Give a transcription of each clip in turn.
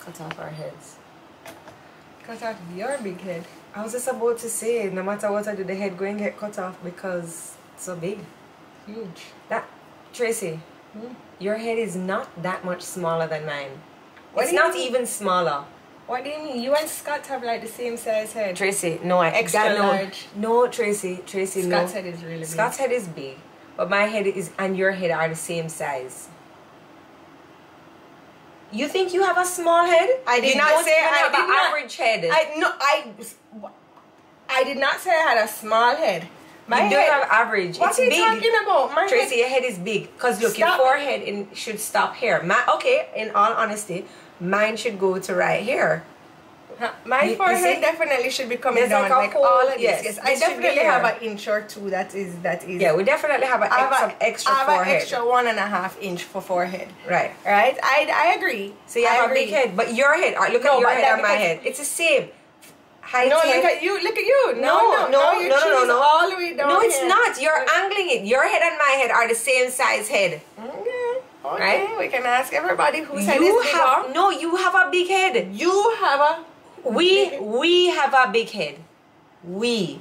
cut off our heads. Cut off your big head. I was just about to say, no matter what I do, the head going to get cut off because it's so big. Huge. Tracy, your head is not that much smaller than mine. It's What not do you mean? even smaller. What do you mean? You and Scott have like the same size head. Tracy, no, Extra large. No, Tracy, no. Scott's head is really big. Scott's head is big, but my head is and your head are the same size. You think you have a small head? I did You not don't say even I have did an not. average head. I did not say I had a small head. My You don't head. have average. What It's are you big. talking about? My Tracy, head. your head is big. Because look, your Stop. forehead should stop here. Okay, in all honesty, mine should go to right here. My You forehead see? definitely should be coming There's down like a hole, all of this. yes, Yes, this I should be definitely have here. an inch or two. That is. Yeah, we definitely have some extra I have forehead. an extra 1.5 inch for forehead. Right. Right. I agree. So you I have agree. a big head, but your head, look No, at your but head that and my because- head. It's the same. Height No, head. look at you. Look at you. No, Your chin is all the way down. No, it's here. not. You're angling it. Your head and my head are the same size head. Okay. Right? We can ask everybody whose head is You bigger. have no. You have a big head. You have a. We have a big head. We.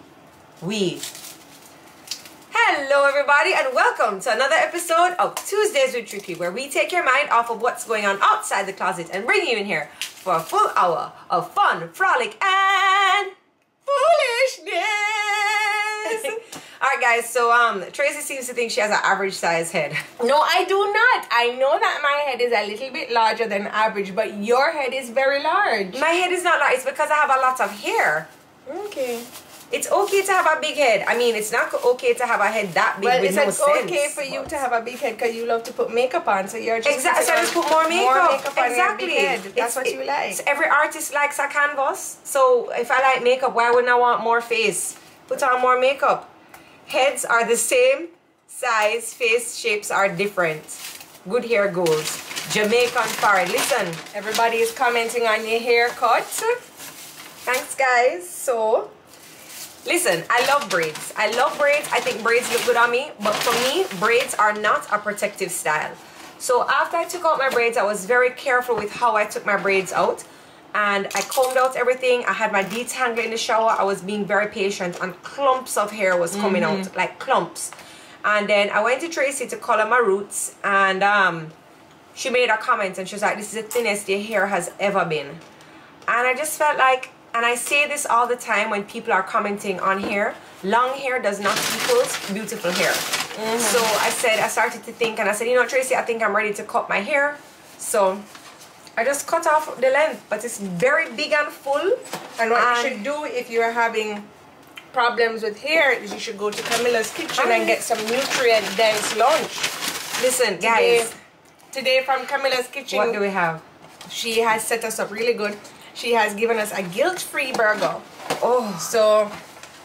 Hello everybody and welcome to another episode of Tuesdays with Tricky, where we take your mind off of what's going on outside the closet and bring you in here for a full hour of fun, frolic and foolishness. Alright guys, so Tracy seems to think she has an average size head. No, I do not. I know that my head is a little bit larger than average, but your head is very large. My head is not large, it's because I have a lot of hair. Okay. It's okay to have a big head. I mean, it's not okay to have a head that big Well, with it's no sense. okay for you to have a big head because you love to put makeup on, so you're just Exactly. So I just put more makeup. on Exactly. your big head. That's what you like. So every artist likes a canvas. So if I like makeup, why wouldn't I want more face? Put on more makeup. Heads are the same size. Face shapes are different. Good hair goals. Jamaican forehead. Listen. Everybody is commenting on your haircut. Thanks, guys. So, listen, I love braids. I think braids look good on me. But for me, braids are not a protective style. So after I took out my braids, I was very careful with how I took my braids out. And I combed out everything. I had my detangler in the shower. I was being very patient. And clumps of hair was coming out. Like clumps. And then I went to Tracy to color my roots. And she made a comment. And she was like, this is the thinnest your hair has ever been. And I just felt like, and I say this all the time when people are commenting on hair, long hair does not equal beautiful hair. So I started to think, and I said, you know, Tracy, I think I'm ready to cut my hair. So I just cut off the length, but it's very big and full. And what you should do if you're having problems with hair is you should go to Kamila's kitchen and get some nutrient-dense lunch. Listen, guys. Today from Kamila's kitchen, What do we have? she has set us up really good. She has given us a guilt-free burger. Oh. So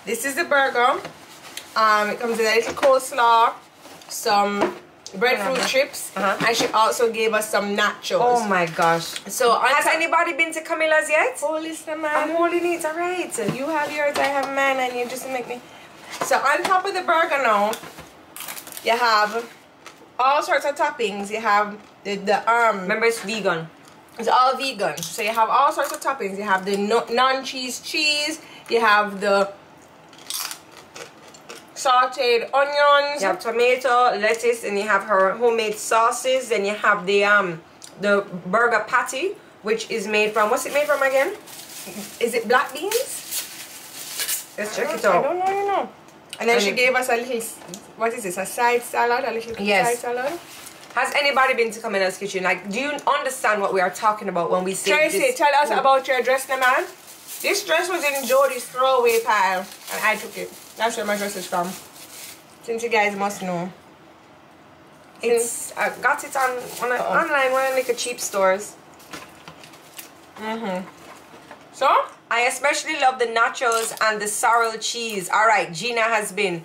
this is the burger. It comes with a little coleslaw, some breadfruit chips, and she also gave us some nachos. Oh my gosh. So has anybody been to Kamila's yet? Oh, listen, man. I'm holding it, alright. You have yours, I have mine, and you just make me. So on top of the burger now, you have all sorts of toppings. You have the Remember, it's vegan. It's all vegan. So you have all sorts of toppings. You have the non-cheese cheese. You have the sauteed onions. You have tomato, lettuce, and you have her homemade sauces. Then you have the burger patty, which is made from, what's it made from again? Is it black beans? Let's check it I out. don't know. And then she gave us a little, what is this? A side salad? A little side salad? Has anybody been to Kamila's kitchen? Like, do you understand what we are talking about when we say Tracy, this? tell us about your dress, man. This dress was in Jodi's throwaway pile, and I took it. That's where my dress is from. Since you guys must know. I got it on online, one of like cheap stores. So? I especially love the nachos and the sorrel cheese. Alright, Gina has been.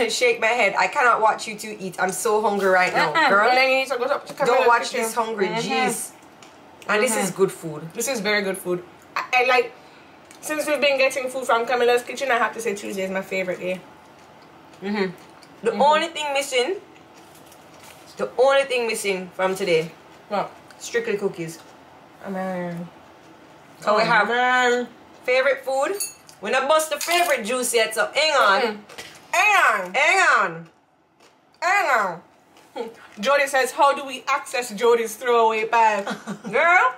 Shake my head. I cannot watch you two eat. I'm so hungry right now, girl. And then you need to go up to Don't Kamila's watch kitchen. this hungry, jeez. And this is good food. This is very good food. I like, since we've been getting food from Kamila's kitchen, I have to say Tuesday is my favorite day. The only thing missing from today, What? strictly cookies. Man. So we have man. favorite food. We're not bust the favorite juice yet, so hang on. Hang on. Jodi says, how do we access Jodi's throwaway bag? Girl,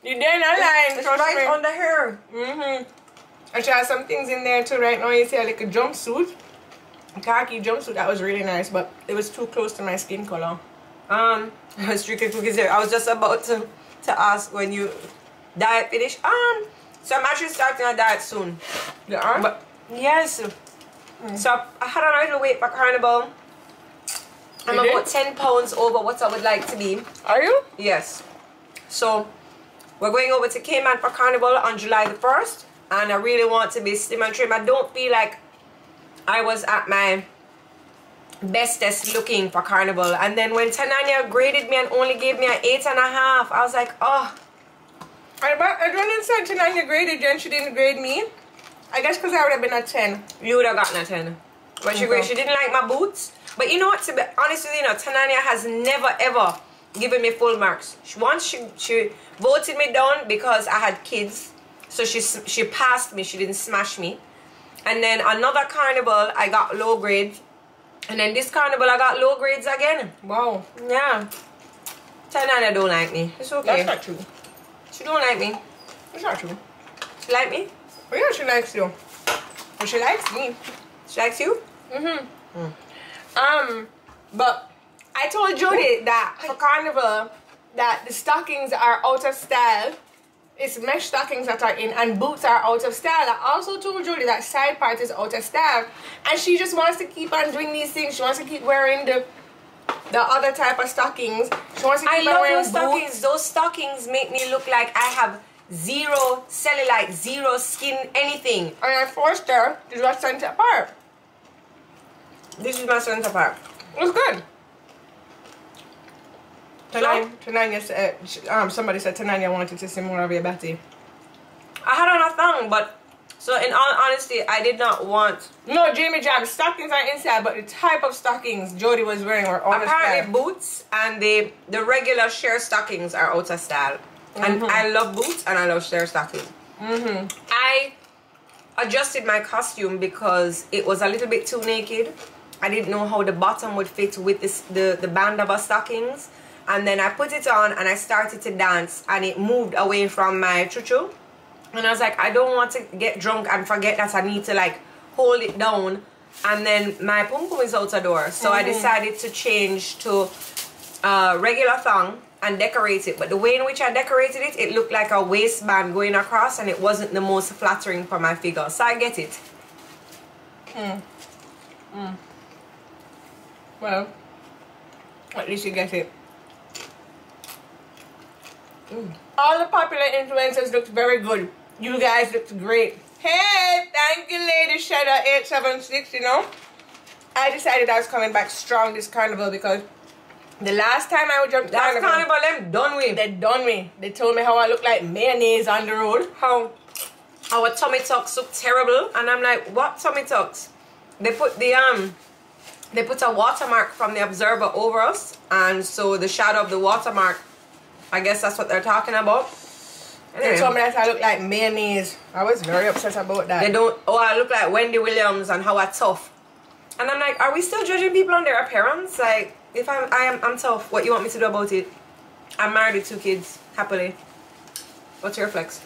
you didn't line. It's right under here. And she has some things in there too right now. You see like a jumpsuit. A khaki jumpsuit that was really nice, but it was too close to my skin color. Strictly cookies here. I was just about to ask when you diet finish. So I'm actually starting a diet soon. You are? But yes. So I had a little weight for carnival. I'm about 10 pounds over what I would like to be. Are you? Yes. So we're going over to Cayman for carnival on July the 1st. And I really want to be slim and trim. I don't feel like I was at my bestest looking for carnival. And then when Tanaania graded me and only gave me an 8.5, I was like, oh. I don't understand. Tanaania graded you and she didn't grade me. I guess because I would have been a 10. You would have gotten a 10. But she didn't like my boots. But you know what, to be honest with you, Tanaania has never ever given me full marks. Once she voted me down because I had kids. So she passed me, she didn't smash me. And then another carnival I got low grades. And then this carnival I got low grades again. Wow. Yeah. Tanaania don't like me. It's okay. That's not true. She don't like me. It's not true. She like me? Oh yeah, she likes you. But she likes me. She likes you? But I told Jodi that for carnival that the stockings are out of style. It's mesh stockings that are in and boots are out of style. I also told Jodi that side part is out of style. And she just wants to keep on doing these things. She wants to keep wearing the other type of stockings. She wants to keep on wearing those stockings. boots. Those stockings make me look like I have zero cellulite, zero skin, anything. And I forced her to do a center part. This is my center part. It was good. Tanaania said, somebody said Tanaania wanted to see more of your body. I had on a thong, but so in all honesty, I did not want. No, Jamie Jam, stockings are inside, but the type of stockings Jodi was wearing were out of style. Apparently, boots and the regular sheer stockings are out of style. And I love boots and I love sheer stockings. I adjusted my costume because it was a little bit too naked. I didn't know how the bottom would fit with the band of stockings. And then I put it on and I started to dance and it moved away from my chuchu. And I was like, I don't want to get drunk and forget that I need to like hold it down. And then my pum pum is out the door. So I decided to change to regular thong and decorate it. But the way in which I decorated it, it looked like a waistband going across and it wasn't the most flattering for my figure. So I get it. Well, at least you get it. All the popular influencers looked very good. You guys looked great. Hey, thank you, Lady Shedder 876. You know, I decided I was coming back strong this carnival because the last time I jumped carnival, them done with. They done me. They told me how I look like mayonnaise on the road. How our tummy tucks look terrible, and I'm like, what tummy tucks? They put they put a watermark from the observer over us, and so the shadow of the watermark, I guess that's what they're talking about. Anyway. They told me that I look like mayonnaise. I was very upset about that. They don't. Oh, I look like Wendy Williams and how I'm tough. And I'm like, are we still judging people on their appearance? Like, if I'm tough, what you want me to do about it? I'm married with 2 kids, happily. What's your flex?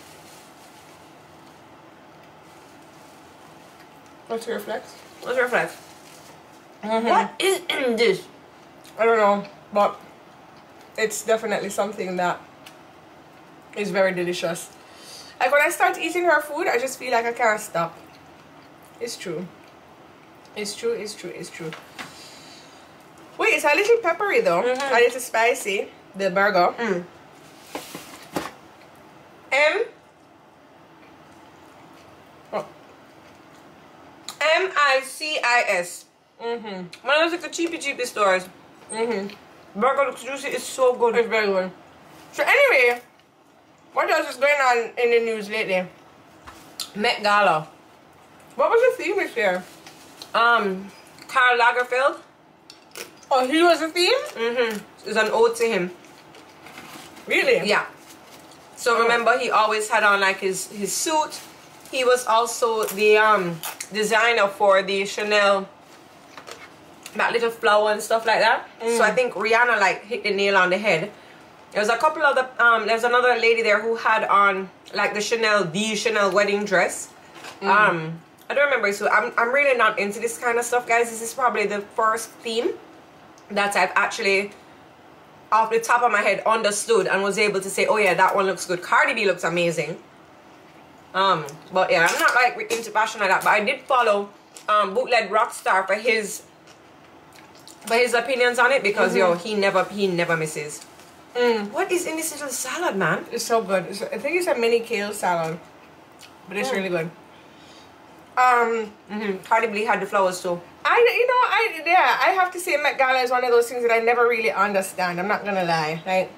What's your flex? What's your flex? What is in this? I don't know, but it's definitely something that is very delicious. Like when I start eating her food, I just feel like I can't stop. It's true. It's true, it's true, it's true. Wait, it's a little peppery though. A little spicy. The burger. M-I-C-I-S. One of those like the cheapy stores. Burger looks juicy. It's so good. It's very good. So anyway, what else is going on in the news lately? Met Gala. What was the theme this year? Karl Lagerfeld. Oh, he was the theme? It's an ode to him. Really? Yeah. So remember, he always had on like his suit. He was also the designer for the Chanel, that little flower and stuff like that. So I think Rihanna like hit the nail on the head. There's a couple other there's another lady there who had on like the Chanel wedding dress. I don't remember, so I'm really not into this kind of stuff, guys. This is probably the first theme that I've actually off the top of my head understood and was able to say, oh yeah, that one looks good. Cardi B looks amazing. But yeah, I'm not like into fashion like that, but I did follow Bootleg Rockstar for his opinions on it, because yo, he never misses. What is in this little salad, man? It's so good. I think it's a mini kale salad, but it's really good. Cardi B had the flowers too. I have to say Met Gala is one of those things that I never really understand. I'm not gonna lie. Like,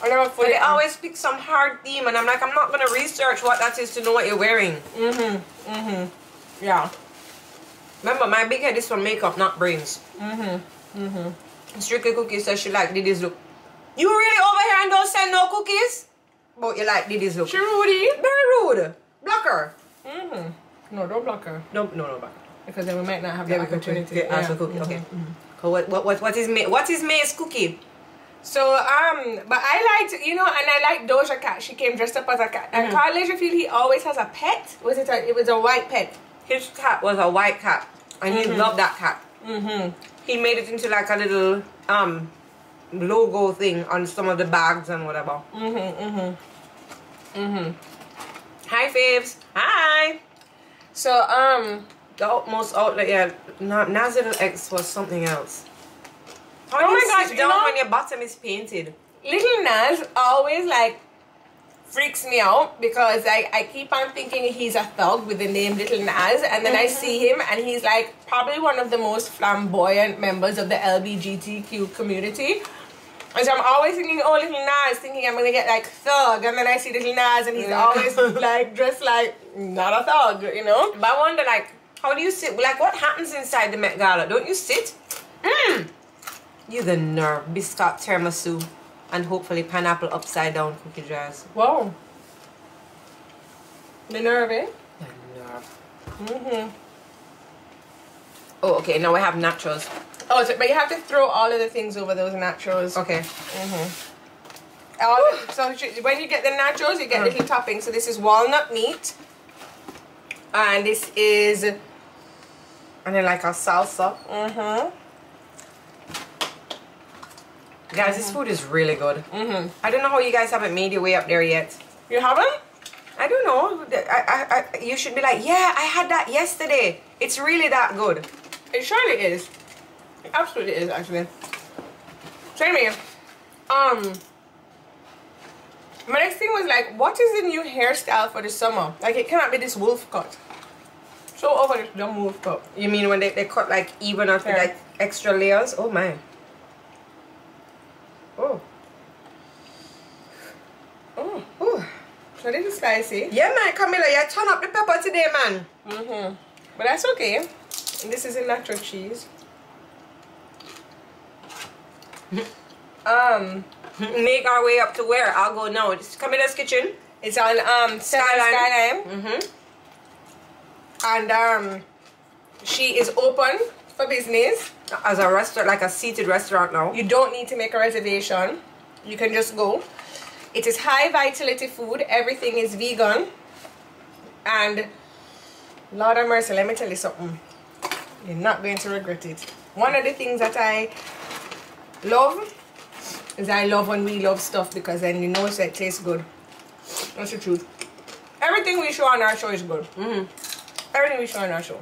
I never fully. They always pick some hard theme, and I'm like, I'm not gonna research what that is to know what you're wearing. Yeah. Remember, my big head is for makeup, not brains. Strictly Cookies says she like Diddy's look. You really over here and don't send no cookies? But you like Diddy's look. She rude. Very rude. Block her. No, don't block her. No, block her. Because then we might not have the opportunity. Yeah, cookie. Okay. What is May's cookie? So but I liked, and I like Doja Cat. She came dressed up as a cat. And Karl Lagerfeld, he always has a pet. It was a white pet. His cat was a white cat, and he loved that cat. He made it into like a little logo thing on some of the bags and whatever. Hi, Faves. Hi. So the utmost outlet, yeah. Nazil X was something else. Oh my gosh, down when your bottom is painted. Little Nas always like freaks me out, because I keep on thinking he's a thug with the name Little Nas, and then I see him and he's like probably one of the most flamboyant members of the LGBTQ community. And so I'm always thinking, oh, Little Nas, thinking I'm gonna get like thug, and then I see Little Nas and he's always like dressed like not a thug, But I wonder, like, how do you sit? Like, what happens inside the Met Gala? Don't you sit? You the nerve. Biscuit tiramisu and hopefully pineapple upside down cookie jars. Whoa. The nerve, eh? The nerve. Oh, okay. Now we have nachos. Oh, but you have to throw all of the things over those nachos. Okay. So when you get the nachos, you get little toppings. So this is walnut meat. And this is... And then like a salsa. Guys, this food is really good. I don't know how you guys haven't made your way up there yet. You haven't? I don't know. You should be like, yeah, I had that yesterday. It's really that good. It surely is. It absolutely is, actually. So anyway, my next thing was like, what is the new hairstyle for the summer? Like, it cannot be this wolf cut. So over this dumb wolf cut. You mean when they cut like even after like extra layers? Oh my. Oh. So this is spicy. Yeah, man, Kamila, you turn up the pepper today, man. But that's okay. And this is a natural cheese. Make our way up to where? I'll go now. It's Kamila's Kitchen. It's on Skyline. And she is open for business. As a restaurant, like a seated restaurant now. You don't need to make a reservation. You can just go. It is high vitality food. Everything is vegan. And Lord have mercy, let me tell you something. You're not going to regret it. One of the things that I love is I love when we love stuff, because then you know it tastes good. That's the truth. Everything we show on our show is good. Everything we show on our show.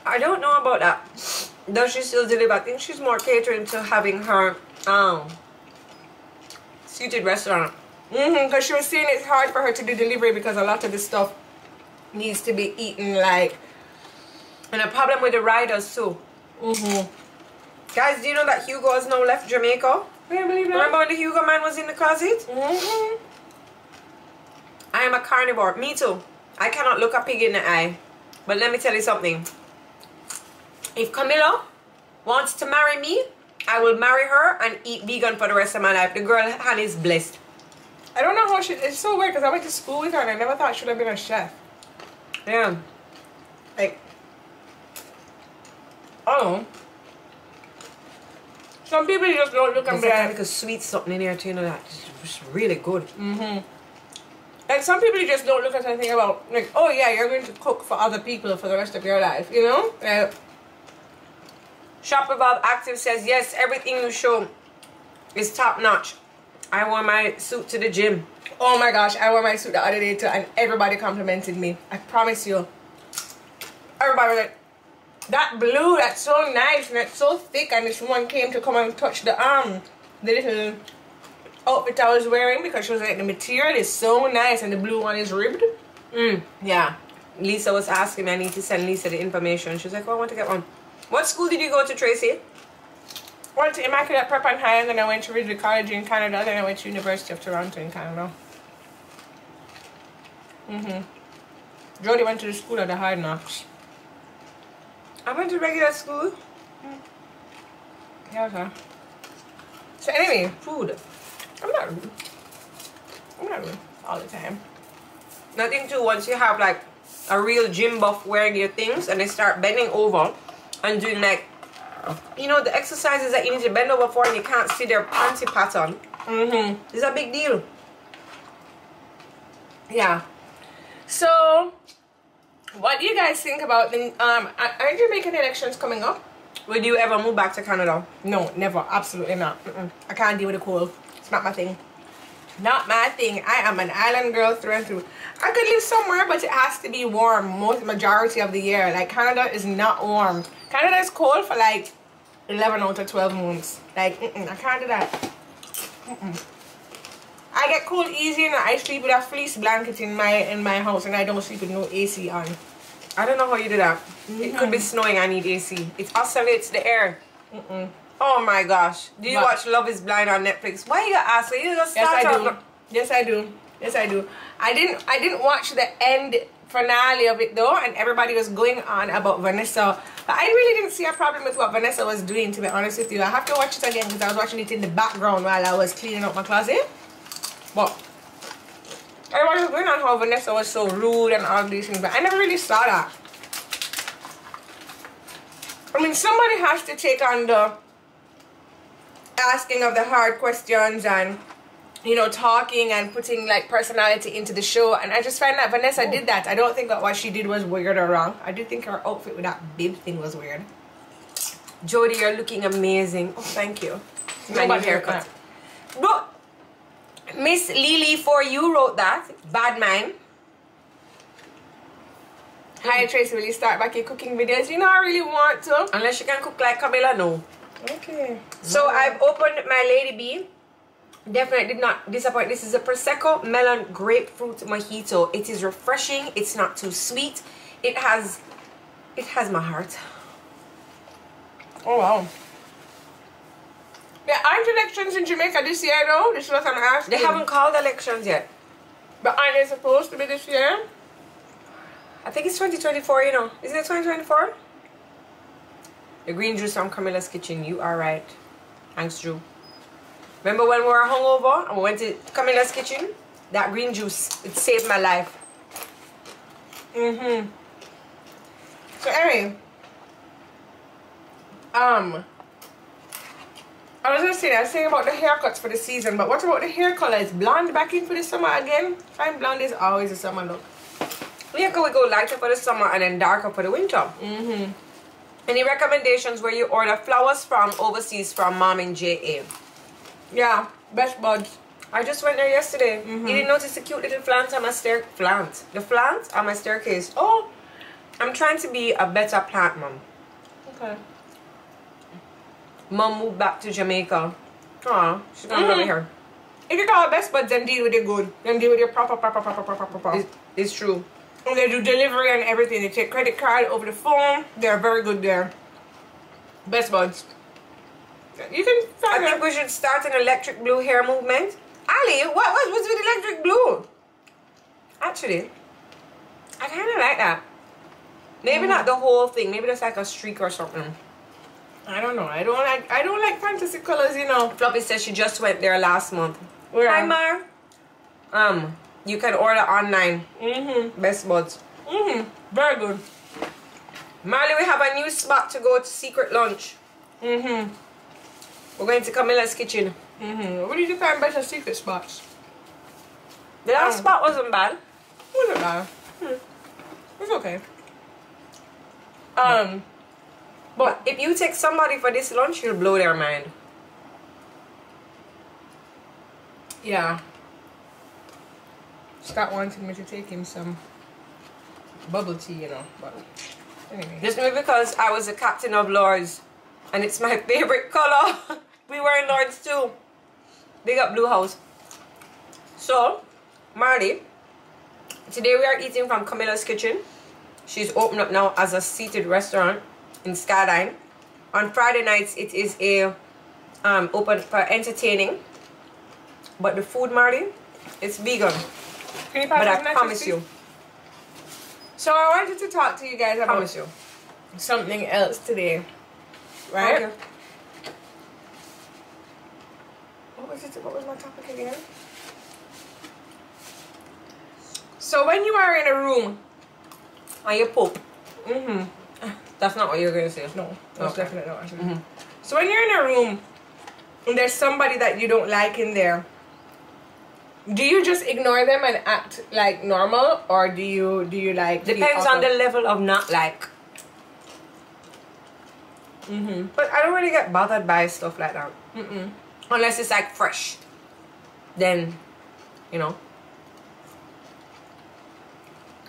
I don't know about that. Does she still deliver? I think she's more catering to having her seated restaurant. Because she was saying it's hard for her to do delivery because a lot of the stuff needs to be eaten like. And a problem with the riders too. Guys, do you know that Hugo has now left Jamaica? I believe that. Remember when the Hugo man was in the closet? I am a carnivore. Me too. I cannot look a pig in the eye. But let me tell you something. If Kamila wants to marry me, I will marry her and eat vegan for the rest of my life. The girl hand is blessed. I don't know how it's so weird because I went to school with her and I never thought she would have been a chef. Yeah. Like, I don't know. Some people just don't look and be like a sweet something in here too, you know, that it's really good. Like some people just don't look at and think about like, oh yeah, you're going to cook for other people for the rest of your life, you know? Like, Shopper Bob Active says, yes, everything you show is top notch. I wore my suit to the gym. oh my gosh, I wore my suit the other day too and everybody complimented me. I promise you. Everybody was like, that blue, that's so nice and it's so thick, and this one came to come and touch the little outfit I was wearing because she was like, the material is so nice and the blue one is ribbed. Yeah. Lisa was asking me, I need to send Lisa the information. She was like, oh, I want to get one. What school did you go to, Tracy? Went to Immaculate Prep and High, and then I went to Ridley College in Canada, then I went to University of Toronto in Canada. Jodi went to the school of the Hard Knocks. I went to regular school. Yeah, okay. So anyway, Food. I'm not rude. I'm not rude all the time. Nothing too, once you have like a real gym buff wearing your things and they start bending over and doing like, you know, the exercises that you need to bend over for and you can't see their panty pattern. It's a big deal. Yeah. So, what do you guys think about the aren't Jamaican elections coming up? Would you ever move back to Canada? No, never. Absolutely not. I can't deal with the cold. It's not my thing. Not my thing. I am an island girl through and through. I could live somewhere, but it has to be warm majority of the year. Like, Canada is not warm. Canada is cold for like 11 out of 12 months. Like, I can't do that. I get cold easy and I sleep with a fleece blanket in my house and I don't sleep with no AC on. I don't know how you do that. It could be snowing, I need AC. It oscillates the air. Oh my gosh. Do you watch Love is Blind on Netflix? Why you gotta ask me? You just start Yes, I do. Yes, I do. Yes, I do. I didn't watch the end finale of it though, and everybody was going on about Vanessa. But I really didn't see a problem with what Vanessa was doing, to be honest with you. I have to watch it again because I was watching it in the background while I was cleaning up my closet. But everybody was going on how Vanessa was so rude and all these things, but I never really saw that. I mean, somebody has to take on the asking of the hard questions and, you know, talking and putting like personality into the show, and I just find that Vanessa did that. I don't think that what she did was weird or wrong. I do think her outfit with that bib thing was weird. Jodi, you're looking amazing. Oh, thank you. My new haircut. But Miss Lily for you wrote that. Bad mind. Hi Tracy, will you start back your cooking videos? You know, I really want to. Unless you can cook like Kamila, no. Okay. So I've opened my Lady B. Definitely did not disappoint. This is a Prosecco melon grapefruit mojito. It is refreshing. It's not too sweet. It has my heart. Oh wow. There aren't elections in Jamaica this year though. This is what I'm asking. They haven't called elections yet. But aren't they supposed to be this year? I think it's 2024, you know. Isn't it 2024? The green juice from Camila's Kitchen. You are right. Thanks, Drew. Remember when we were hungover and we went to Camila's Kitchen? That green juice, it saved my life. So anyway, I was saying about the haircuts for the season, but what about the hair color? Is blonde back in for the summer again? Fine, blonde is always a summer look. Yeah, we go lighter for the summer and then darker for the winter. Any recommendations where you order flowers from overseas from Mom and J.A.? Yeah, Best Buds. I just went there yesterday. You didn't notice the cute little plants on my the plants on my staircase. Oh, I'm trying to be a better plant mom. Okay. Mom moved back to Jamaica. Aw, she's gonna over here. If you call Best Buds, then deal with it good. Then deal with your proper. It's true. And they do delivery and everything. They take credit card over the phone. They're very good there. Best Buds. You can find I think we should start an electric blue hair movement. Ali, what's with electric blue? Actually, I kind of like that. Maybe not the whole thing. Maybe just like a streak or something. I don't know. I don't like fantasy colors, you know. Floppy says she just went there last month. Where? Hi, Mar. You can order online. Best Buds. Very good. Marley, we have a new spot to go to secret lunch. We're going to Kamila's kitchen. Where did you find better secret spots? The last spot wasn't bad. Wasn't bad. It's okay. But if you take somebody for this lunch, you'll blow their mind. Yeah. Scott wanted me to take him some bubble tea, you know. But anyway. Just maybe because I was a captain of Lords and it's my favorite color. We were in Lords too. Big up Blue House. So, Marley, today we are eating from Kamila's kitchen. She's opened up now as a seated restaurant in Skyline. On Friday nights it is a open for entertaining. But the food, Marley, it's vegan. Can you pass But I me promise you. So I wanted to talk to you guys about Promise you. something else today. Right? Okay. What was my topic again? So when you are in a room, And you poop. That's not what you're going to say. no, that's Okay. definitely not. Actually. So when you're in a room and there's somebody that you don't like in there, do you just ignore them and act like normal, or do you like? Depends on the level of not like. But I don't really get bothered by stuff like that. Unless it's like fresh. Then, you know.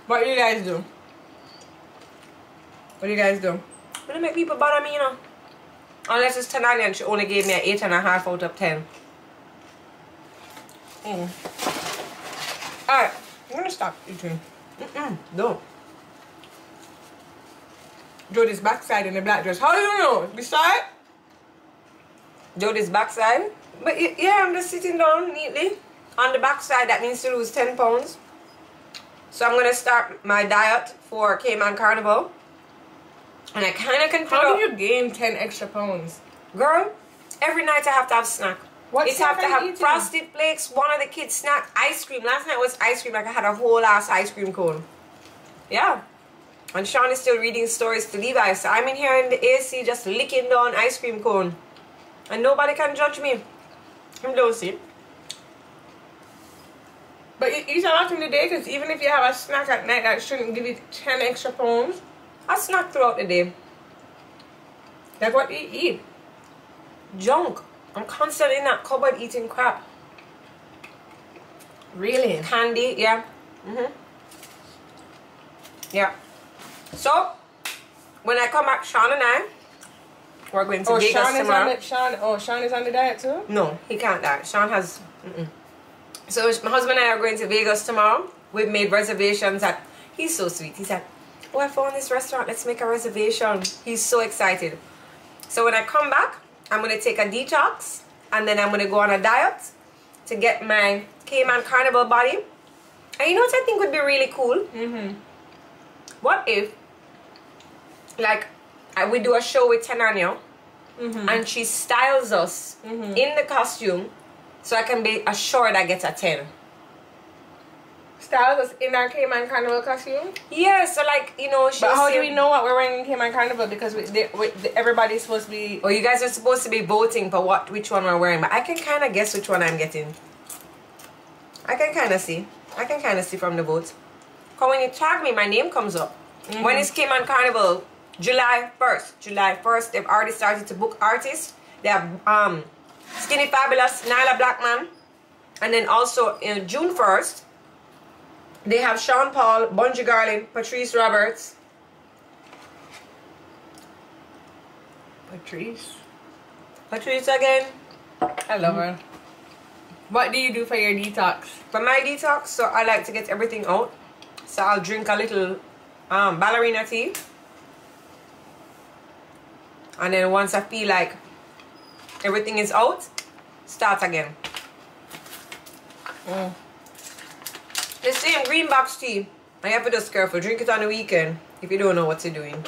What do you guys do? What do you guys do? But it make people bother me, you know. Unless it's Tanaania and she only gave me an 8.5 out of 10. Alright, I'm gonna stop eating. No. Jodi's backside in the black dress. How do you know? Beside? Jodi's backside. But yeah, I'm just sitting down neatly. On the backside that needs to lose 10 pounds. So I'm going to start my diet for Cayman Carnival. And I kind of can figure How out... do you gain 10 extra pounds? Girl, every night I have to have snack. What It's snack have to are you have eating? Frosted Flakes, one of the kids snack, ice cream. Last night was ice cream, like I had a whole ass ice cream cone. Yeah. And Sean is still reading stories to Levi. So I'm in here in the AC just licking down ice cream cone. And nobody can judge me. I'm don't see. But you eat a lot in the day, because even if you have a snack at night, that shouldn't give you 10 extra pounds. I snack throughout the day. That's what you eat. Junk. I'm constantly in that cupboard eating crap. Really? Candy, yeah. Yeah. So, when I come back, Sean and I, we're going to Vegas tomorrow. Sean is on the diet too? No, he can't diet. Sean has... So my husband and I are going to Vegas tomorrow. We've made reservations at... He's so sweet. He said, oh, I found this restaurant. Let's make a reservation. He's so excited. So when I come back, I'm going to take a detox. And then I'm going to go on a diet to get my Cayman Carnival body. And you know what I think would be really cool? What if, like, we do a show with Tanaania, and she styles us in the costume, so I can be assured I get a 10. Styles us in our Cayman Carnival costume? Yeah, so like, you know, But how do we know what we're wearing in Cayman Carnival? Because everybody's supposed to be... Well, you guys are supposed to be voting for which one we're wearing, but I can kind of guess which one I'm getting. I can kind of see. I can kind of see from the votes. Because when you tag me, my name comes up. When is Cayman Carnival? July 1st. July 1st, they've already started to book artists. They have Skinny Fabulous, Nyla Blackman. And then also in June 1st, they have Sean Paul, Bungie Garlin, Patrice Roberts. Patrice again. I love her. What do you do for your detox? For my detox, so I like to get everything out. So I'll drink a little ballerina tea. And then once I feel like everything is out, start again. The same green box tea. I have to just careful. Drink it on the weekend if you don't know what you're doing.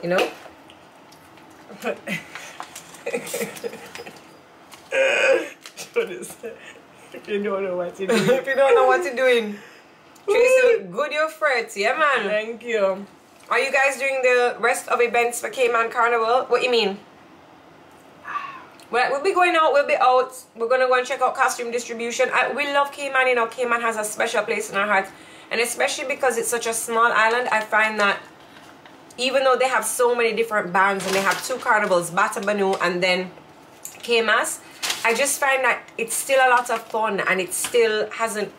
You know? If you don't know what you're doing. If you don't know what you're doing. Tracy, good your friends. Yeah, man. Thank you. Are you guys doing the rest of events for Cayman Carnival? What you mean? Well, we'll be going out, we'll be out. We're going to go and check out costume distribution. We love Cayman, you know. Cayman has a special place in our hearts. And especially because it's such a small island, I find that even though they have so many different bands and they have 2 carnivals, Batabanu and then Caymas, I just find that it's still a lot of fun and it still hasn't...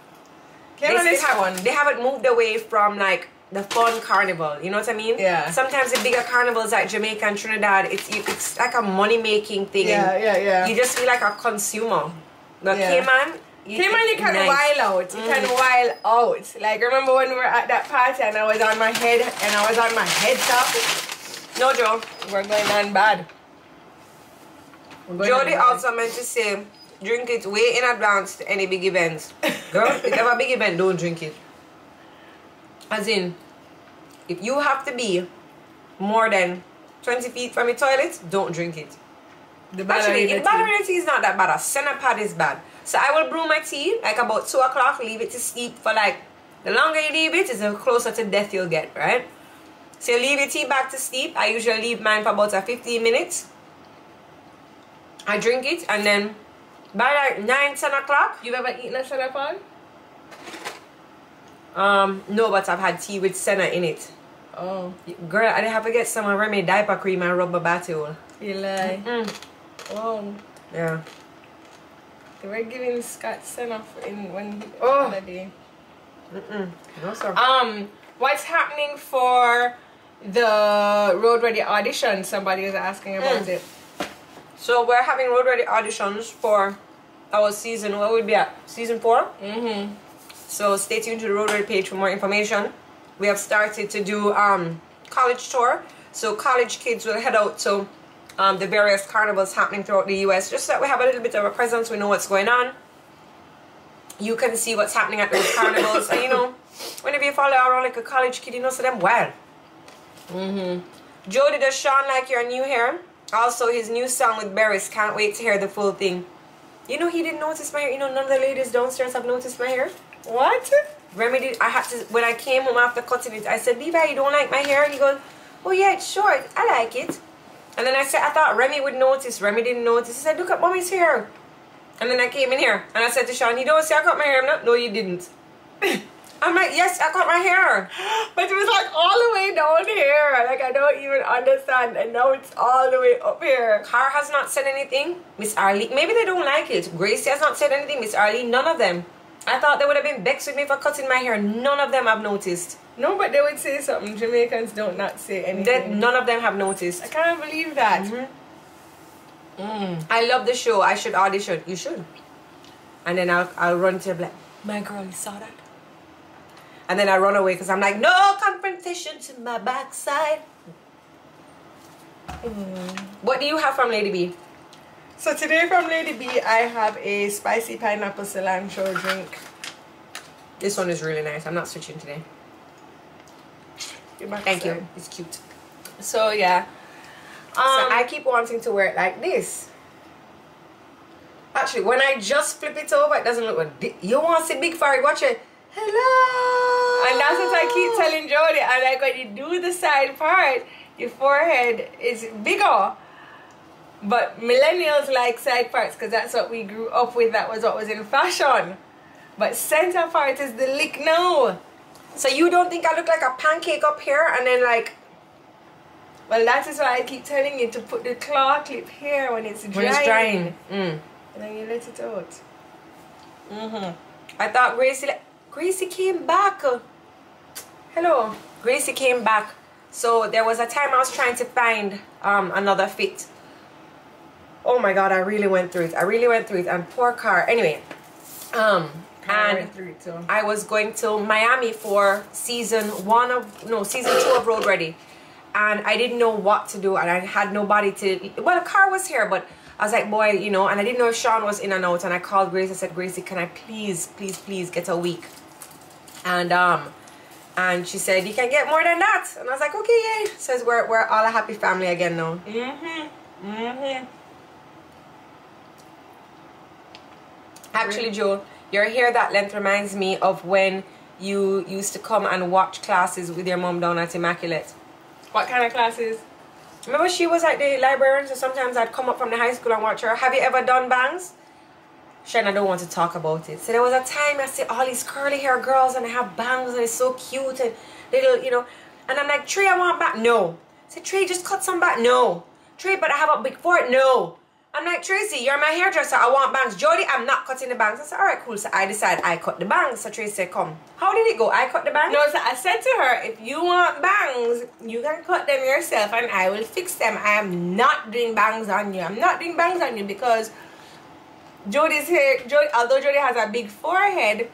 They haven't moved away from like the fun carnival, you know what I mean? Yeah. Sometimes the bigger carnivals like Jamaica and Trinidad, it's like a money-making thing. Yeah. You just feel like a consumer. But Cayman... Cayman, you can wild out. You can wild out. Like, remember when we were at that party and I was on my head and I was on my head top? No, Joe. We're going on bad. Jodi also meant to say, drink it way in advance to any big events. Girl, if you have a big event, don't drink it. As in, if you have to be more than 20 feet from your toilet, don't drink it. Actually, ballerina tea is not that bad. A Senapad is bad. So I will brew my tea like about 2 o'clock, leave it to steep for like, the longer you leave it, is the closer to death you'll get, right? So you leave your tea back to steep. I usually leave mine for about 15 minutes. I drink it and then by like 9, 10 o'clock. You've ever eaten a Senapad? No, but I've had tea with senna in it. Oh. Girl, I didn't have to get some Remy diaper cream and rubber battle. You lie. Oh. Yeah. They were giving Scott senna when Oh. the day. No, sir. What's happening for the Road Ready audition? Somebody was asking about it. So we're having road ready auditions for our season. What would be at? Season 4? So stay tuned to the Road Ready page for more information. We have started to do college tour. So college kids will head out to the various carnivals happening throughout the US, just so that we have a little bit of a presence. We know what's going on. You can see what's happening at those carnivals. And you know, whenever you follow around like a college kid, you know, so them well. Jodi, does Sean like your new hair? Also, his new song with Berries. Can't wait to hear the full thing. You know, he didn't notice my hair. You know, none of the ladies downstairs have noticed my hair. What? Remy did. I had to, when I came home after cutting it, I said, Levi, you don't like my hair? And he goes, oh yeah, it's short. I like it. And then I said, I thought Remy would notice. Remy didn't notice. He said, look at mommy's hair. And then I came in here and I said to Sean, you don't see I cut my hair? No, you didn't. I'm like, yes, I cut my hair. But it was like all the way down here. Like, I don't even understand. And now it's all the way up here. Car has not said anything. Miss Arlene, maybe they don't like it. Gracie has not said anything. Miss Arlene, none of them. I thought they would have been vexed with me for cutting my hair. None of them have noticed. No, but they would say something. Jamaicans don't not say anything. None of them have noticed. I can't believe that. I love the show. I should audition. You should. And then I'll run to like, my girl, you saw that? And then I run away because I'm like, no confrontation to my backside. What do you have from Lady B? So today from Lady B, I have a spicy pineapple cilantro drink. This one is really nice. I'm not switching today. Thank you. It's cute. So yeah. So I keep wanting to wear it like this. Actually, when I just flip it over, it doesn't look like... You want to see big furry? Watch it. Hello! And that's what I keep telling Jodi. And like when you do the side part, your forehead is bigger. But millennials like side parts because that's what we grew up with. That was what was in fashion. But center part is the lick now. So you don't think I look like a pancake up here and then like... Well, that is why I keep telling you to put the claw clip here when it's drying. When it's drying. And then you let it out. I thought Gracie came back. Hello. Gracie came back. So there was a time I was trying to find another fit. Oh my God, I really went through it. And poor Car. Anyway. I was going to Miami for season 2 of Road Ready. And I didn't know what to do. And I had nobody to... Well, Car was here, but I was like, boy, you know, and I didn't know if Sean was in and out. And I called Grace. I said, Gracie, can I please get a week? And And she said, you can get more than that. And I was like, okay, yay. Says we're all a happy family again now. Actually, Joe, your hair that length reminds me of when you used to come and watch classes with your mom down at Immaculate. What kind of classes? Remember she was like the librarian, so sometimes I'd come up from the high school and watch her. Have you ever done bangs? Shanna don't want to talk about it. So there was a time I see all these curly hair girls and they have bangs and it's so cute and little, you know. And I'm like, Trey, I want back. No. I said, Trey, just cut some back. No. Trey, but I have a big forehead. No. I'm like, Tracy, you're my hairdresser. I want bangs. Jodi, I'm not cutting the bangs. I said, all right, cool. So I decided I cut the bangs. So Tracy said, come. How did it go? I cut the bangs? No, so I said to her, if you want bangs, you can cut them yourself and I will fix them. I am not doing bangs on you. I'm not doing bangs on you because Jodi's hair, although Jodi has a big forehead,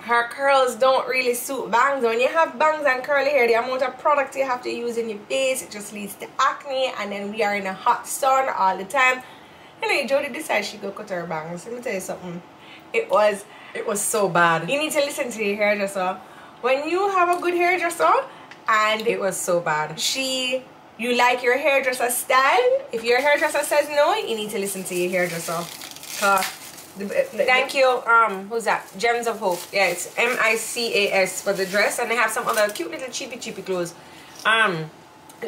her curls don't really suit bangs. When you have bangs and curly hair, the amount of product you have to use in your face, it just leads to acne, and then we are in a hot sun all the time. Anyway, Jodi decided she go cut her bangs. Let me tell you something. It was so bad. You need to listen to your hairdresser. When you have a good hairdresser and it was so bad. You like your hairdresser style, if your hairdresser says no, you need to listen to your hairdresser. Thank you. Who's that? Gems of Hope. Yeah, it's MICAS for the dress, and they have some other cute little cheapy clothes.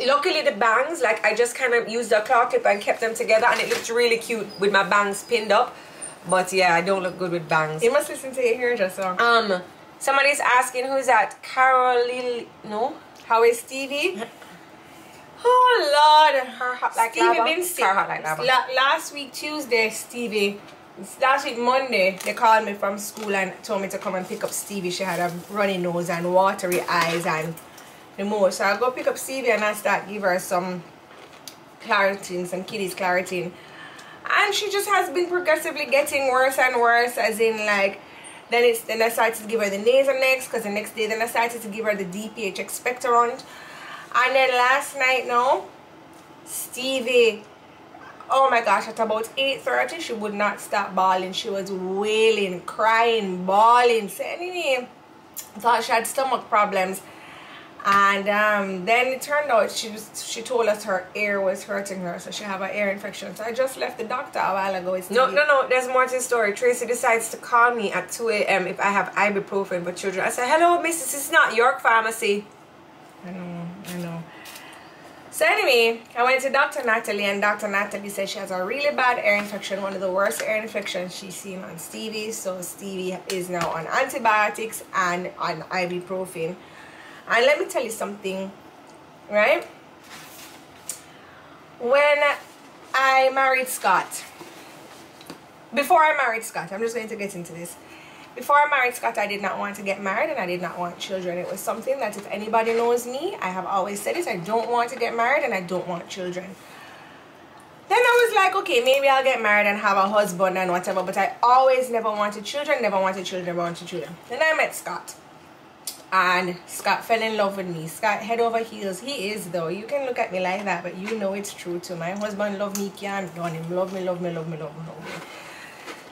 Luckily the bangs, like I just kind of used a claw clip and kept them together, and it looked really cute with my bangs pinned up. But yeah, I don't look good with bangs. You must listen to your hairdresser. Somebody's asking, who's that? Caroline? No. How is Stevie? Oh Lord, her hot like Stevie lava. Been sick. Her hot like lava. Last week Tuesday, Stevie. Last week Monday, they called me from school and told me to come and pick up Stevie. She had a runny nose and watery eyes and the most. So I go pick up Stevie and I start give her some Claritin, some Kiddies Claritin. And she just has been progressively getting worse and worse, as in like, then I started to give her the Nasonex, because the next day then I started to give her the DPH expectorant. And then last night now, Stevie, oh my gosh, at about 8:30 she would not stop bawling. She was wailing, crying, bawling. So anyway, thought she had stomach problems. And then it turned out she told us her ear was hurting her, so she have an ear infection. So I just left the doctor a while ago. No, there's more to the story. Tracy decides to call me at 2 a.m. if I have ibuprofen for children. I said, hello, missus, it's not York Pharmacy. I know. So anyway, I went to Dr. Natalie, and Dr. Natalie said she has a really bad ear infection, one of the worst ear infections she's seen on Stevie. So Stevie is now on antibiotics and on ibuprofen. And let me tell you something, right? When I married Scott, before I married Scott, I'm just going to get into this. Before I married Scott, I did not want to get married and I did not want children. It was something that if anybody knows me, I have always said it. I don't want to get married and I don't want children. Then I was like, okay, maybe I'll get married and have a husband and whatever. But I always never wanted children, never wanted children. Then I met Scott. And Scott fell in love with me. Scott head over heels. He is though. You can look at me like that, but you know it's true too. My husband love me, can't done him. Love me.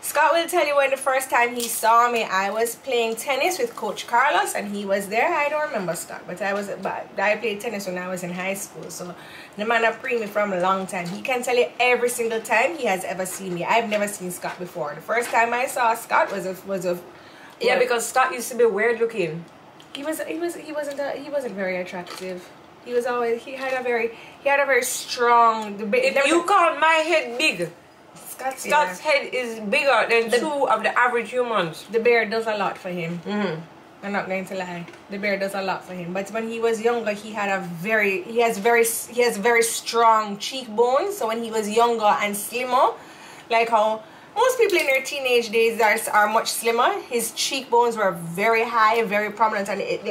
Scott will tell you when the first time he saw me, I was playing tennis with Coach Carlos and he was there. I don't remember Scott, but I played tennis when I was in high school. So the man have pre me from a long time. He can tell you every single time he has ever seen me. I've never seen Scott before. The first time I saw Scott yeah, because Scott used to be weird looking. He wasn't very attractive. He had a very strong. If you call my head big, Scott's head is bigger than two of the average humans. The beard does a lot for him. I'm not going to lie. The beard does a lot for him. But when he was younger, he has very strong cheekbones. So when he was younger and slimmer, like how most people in their teenage days are much slimmer, his cheekbones were very high, very prominent, and he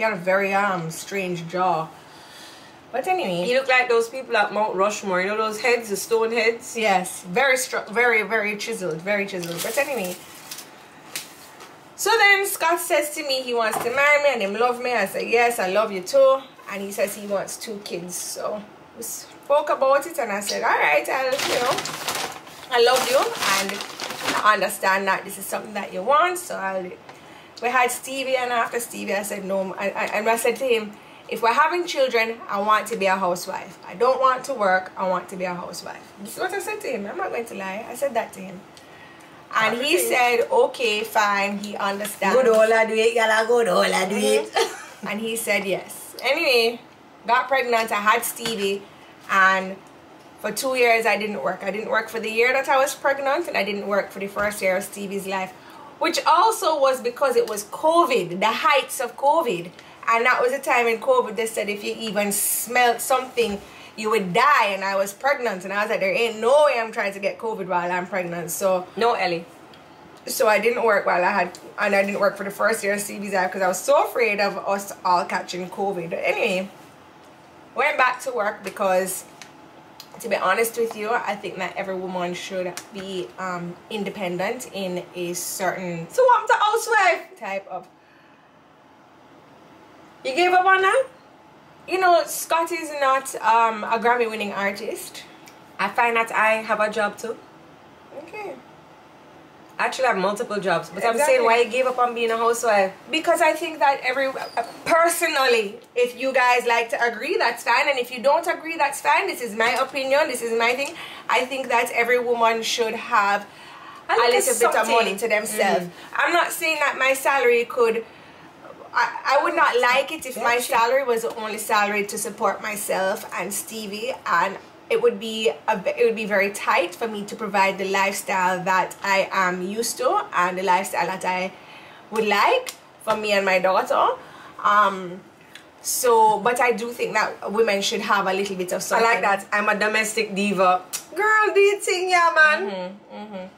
had a very strange jaw. But anyway, he looked like those people at Mount Rushmore. You know those heads, the stone heads. Yes, very strong, very chiseled, very chiseled. But anyway, so then Scott says to me he wants to marry me and him love me. I said yes, I love you too. And he says he wants 2 kids. So we spoke about it, and I said, all right, I love you and I understand that this is something that you want, so I'll we had Stevie, and after Stevie, I said no. And I said to him, if we're having children, I want to be a housewife. I don't want to work. I want to be a housewife. This is what I said to him. I'm not going to lie. I said that to him. And he said, okay, fine. He understands. Good all I do it, y'all. Good all I do it. And he said yes. Anyway, got pregnant. I had Stevie. And for 2 years, I didn't work. I didn't work for the year that I was pregnant. And I didn't work for the first year of Stevie's life. Which also was because it was COVID. The heights of COVID. And that was a time in COVID they said if you even smelled something, you would die. And I was pregnant. And I was like, there ain't no way I'm trying to get COVID while I'm pregnant. So no, Ellie. So I didn't work while I had, and I didn't work for the first year of Stevie's life because I was so afraid of us all catching COVID. Anyway, went back to work because, to be honest with you, I think that every woman should be independent in a certain... So I'm the housewife type of... You gave up on that? You know, Scott is not a Grammy-winning artist. I find that I have a job too. Okay. I actually have multiple jobs, but Exactly. I'm saying why you gave up on being a housewife? Because I think that personally, if you guys like to agree, that's fine. And if you don't agree, that's fine. This is my opinion. This is my thing. I think that every woman should have a little bit of money to themselves. I'm not saying that my salary could... I would not like it if my salary was the only salary to support myself and Stevie, and it would be very tight for me to provide the lifestyle that I am used to and the lifestyle that I would like for me and my daughter. But I do think that women should have a little bit of something. I like that. I'm a domestic diva. Girl, do your thing, yeah, man.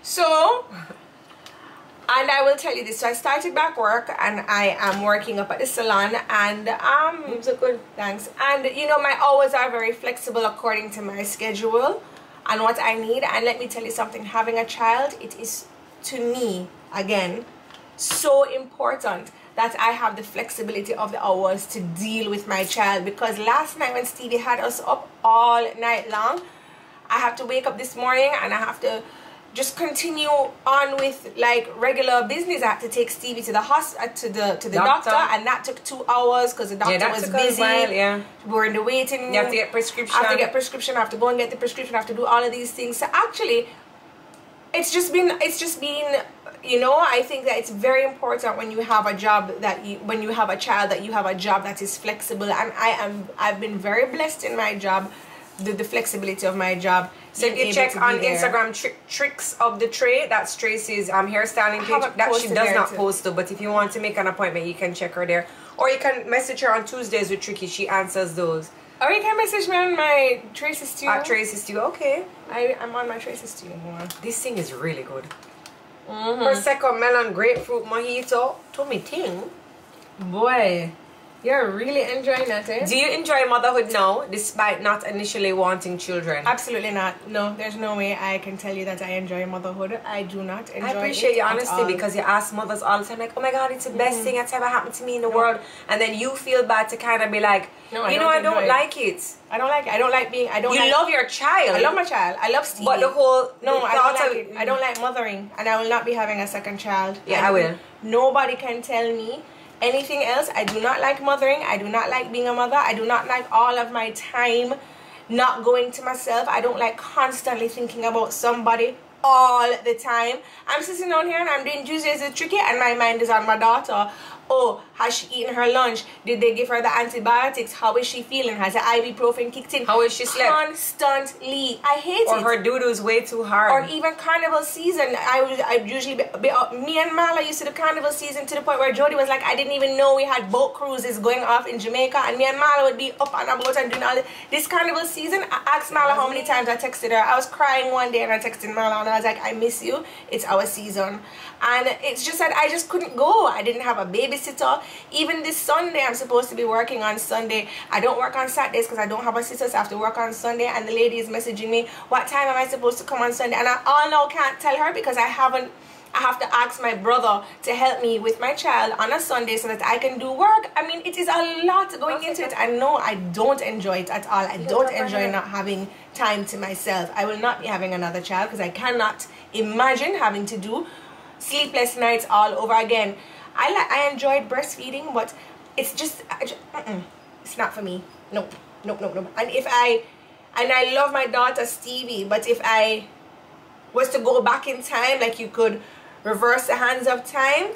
So, and I will tell you this. So I started back work, and I am working up at the salon, and So good. thanks. And you know, my hours are very flexible according to my schedule and what I need. And let me tell you something, having a child, it is, to me, again, so important that I have the flexibility of the hours to deal with my child. Because last night when Stevie had us up all night long, I have to wake up this morning and I have to just continue on with like regular business. I had to take Stevie to the hospital, to the doctor, and that took 2 hours because the doctor was busy. We were in the waiting. You have to get prescription. I have to get prescription. I have to go and get the prescription. I have to do all of these things. So actually, it's just been, you know, I think that it's very important when you have a job when you have a child, that you have a job that is flexible. And I've been very blessed in my job, the flexibility of my job. So if you check on Instagram, Tricks of the Tray, that's Traci's hairstyling page. That she does not post though, but if you want to make an appointment, you can check her there. Or you can message her on Tuesdays with Tricky. She answers those. Or you can message me on my Traci Stew. At Traci Stew, okay. I'm on my Traci Stew more. This thing is really good. Prosecco, melon, grapefruit, mojito. To me thing. Boy, you're really enjoying that, eh? Do you enjoy motherhood now, despite not initially wanting children? Absolutely not. No, there's no way I can tell you that I enjoy motherhood. I do not enjoy it. I appreciate your honesty, because you ask mothers all the time, like, oh my God, it's the best thing that's ever happened to me in the world. And then you feel bad to kind of be like, no, I don't like it. I don't like it. I don't like being, You love your child. I love my child. I love Steve. But the whole... No, I don't like it. I don't like mothering. And I will not be having a second child. Yeah, I will. Nobody can tell me anything else. I do not like mothering. I do not like being a mother. I do not like all of my time not going to myself. I don't like constantly thinking about somebody all the time. I'm sitting down here and I'm doing Tuesdays with Tricky, and my mind is on my daughter. Oh, has she eaten her lunch? Did they give her the antibiotics? How is she feeling? Has the ibuprofen kicked in? How is she slept? Constantly. I hate it. Or her doo-doo's way too hard. Or even carnival season. I usually be up. Me and Mala used to do carnival season to the point where Jodi was like, I didn't even know we had boat cruises going off in Jamaica, and me and Mala would be up on a boat and doing all this carnival season. I asked Mala how many times I texted her. I was crying one day and I texted Mala and I was like, I miss you. It's our season. And it's just that I just couldn't go. I didn't have a babysitter. Even this Sunday, I'm supposed to be working on Sunday. I don't work on Saturdays because I don't have a sister, so I have to work on Sunday. And the lady is messaging me, what time am I supposed to come on Sunday? And I all now can't tell her because I have to ask my brother to help me with my child on a Sunday so that I can do work. I mean, it is a lot going into it. I know I don't enjoy it at all. I don't enjoy not having time to myself. I will not be having another child because I cannot imagine having to do sleepless nights all over again. I enjoyed breastfeeding, but it's just it's not for me. Nope. And I love my daughter Stevie, but if I was to go back in time, like you could reverse the hands of time,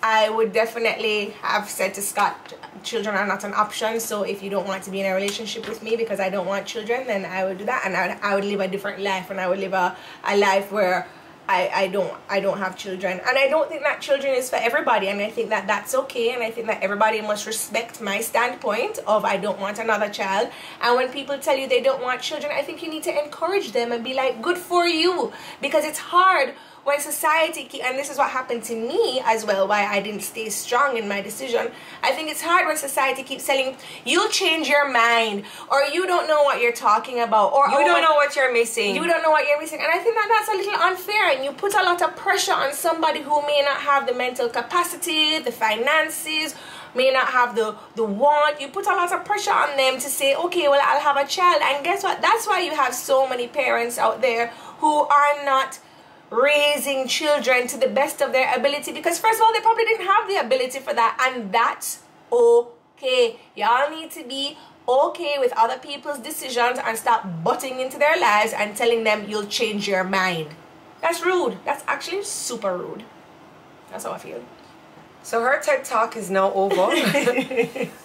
I would definitely have said to Scott, children are not an option. So if you don't want to be in a relationship with me because I don't want children, then I would do that, and I would live a different life, and I would live a life where I don't have children. And I don't think that children is for everybody, and I think that that's okay, and I think that everybody must respect my standpoint of I don't want another child. And when people tell you they don't want children, I think you need to encourage them and be like, good for you, because it's hard when society and this is what happened to me as well, why I didn't stay strong in my decision. I think it's hard when society keeps telling you'll change your mind, or you don't know what you're talking about, or you don't know what you're missing. You don't know what you're missing. And I think that that's a little unfair, and you put a lot of pressure on somebody who may not have the mental capacity, the finances, may not have the want. You put a lot of pressure on them to say, okay, well, I'll have a child. And guess what? That's why you have so many parents out there who are not raising children to the best of their ability, because first of all, they probably didn't have the ability for that, and that's okay. Y'all need to be okay with other people's decisions and stop butting into their lives and telling them you'll change your mind. That's rude. That's actually super rude. That's how I feel. So her TED Talk is now over.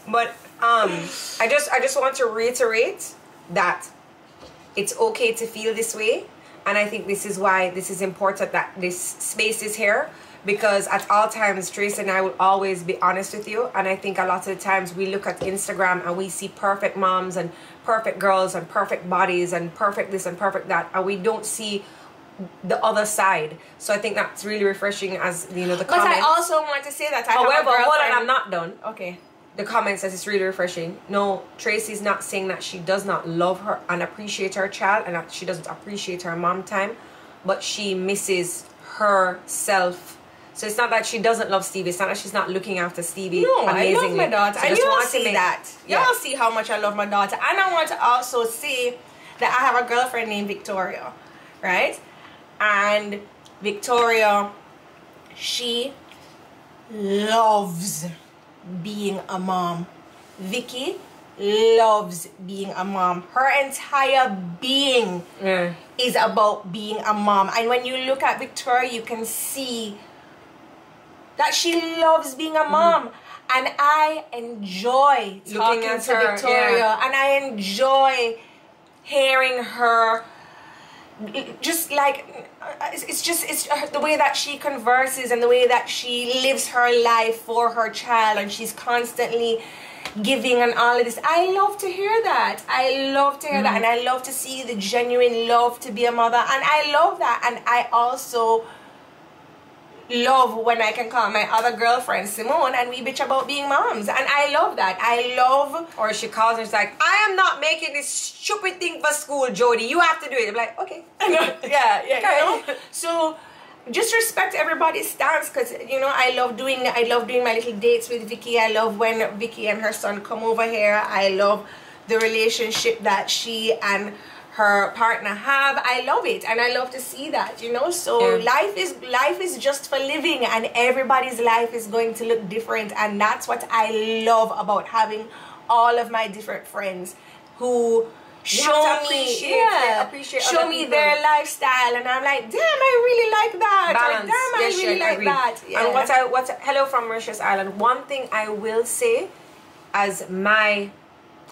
But I just want to reiterate that it's okay to feel this way. And I think this is why this is important that this space is here, because at all times, Traci and I will always be honest with you. And I think a lot of the times we look at Instagram and we see perfect moms and perfect girls and perfect bodies and perfect this and perfect that, and we don't see the other side. So I think that's really refreshing, as you know, the comments. But I also want to say that however, hold on, I'm not done. Okay. The comments says it's really refreshing. No, Traci's not saying that she does not love her and appreciate her child, and that she doesn't appreciate her mom time, but she misses herself. So it's not that she doesn't love Stevie. It's not that she's not looking after Stevie. No, I love my daughter. So and y'all see that. Y'all see how much I love my daughter. And I want to also say that I have a girlfriend named Victoria, right? And Victoria, she loves being a mom. Vicky loves being a mom. Her entire being is about being a mom. And when you look at Victoria, you can see that she loves being a mom. And I enjoy talking to Victoria, and I enjoy hearing her. Just like it's the way that she converses and the way that she lives her life for her child, and she's constantly giving and all of this. I love to hear that. I love to hear that, and I love to see the genuine love to be a mother, and I love that. And I also love when I can call my other girlfriend Simone and we bitch about being moms, and I love that. I love, or she calls and she's like, I am not making this stupid thing for school, Jodi, you have to do it. I'm like, okay. yeah, you know? So just respect everybody's stance, because you know, I love doing my little dates with Vicky. I love when Vicky and her son come over here. I love the relationship that she and her partner have. I love it, and I love to see that, you know. So life is just for living, and everybody's life is going to look different, and that's what I love about having all of my different friends who show me their lifestyle, and I'm like, damn, I really like that. Balance. Or, damn, I really like that. Yeah. And hello from Mauritius Island. One thing I will say, as my,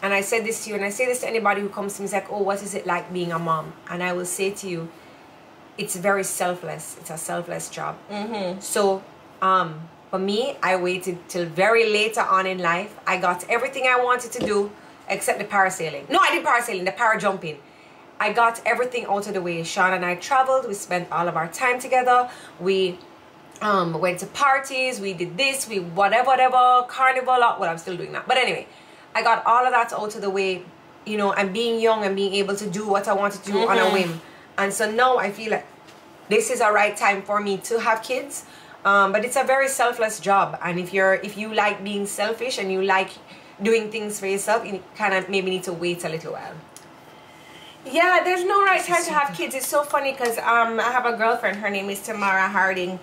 and I said this to you, and I say this to anybody who comes to me, is like, oh, what is it like being a mom? And I will say to you, it's very selfless. It's a selfless job. So for me, I waited till very later on in life. I got everything I wanted to do except the parasailing. No, I did parasailing, the parajumping. I got everything out of the way. Sean and I traveled. We spent all of our time together. We went to parties. We did this. We whatever, carnival. Well, I'm still doing that. But anyway, I got all of that out of the way, you know, and being young and being able to do what I wanted to do on a whim. And so now I feel like this is a right time for me to have kids. But it's a very selfless job. And if you like being selfish and you like doing things for yourself, you kind of maybe need to wait a little while. Yeah, there's no right time to have kids. It's so funny because I have a girlfriend. Her name is Tamara Harding.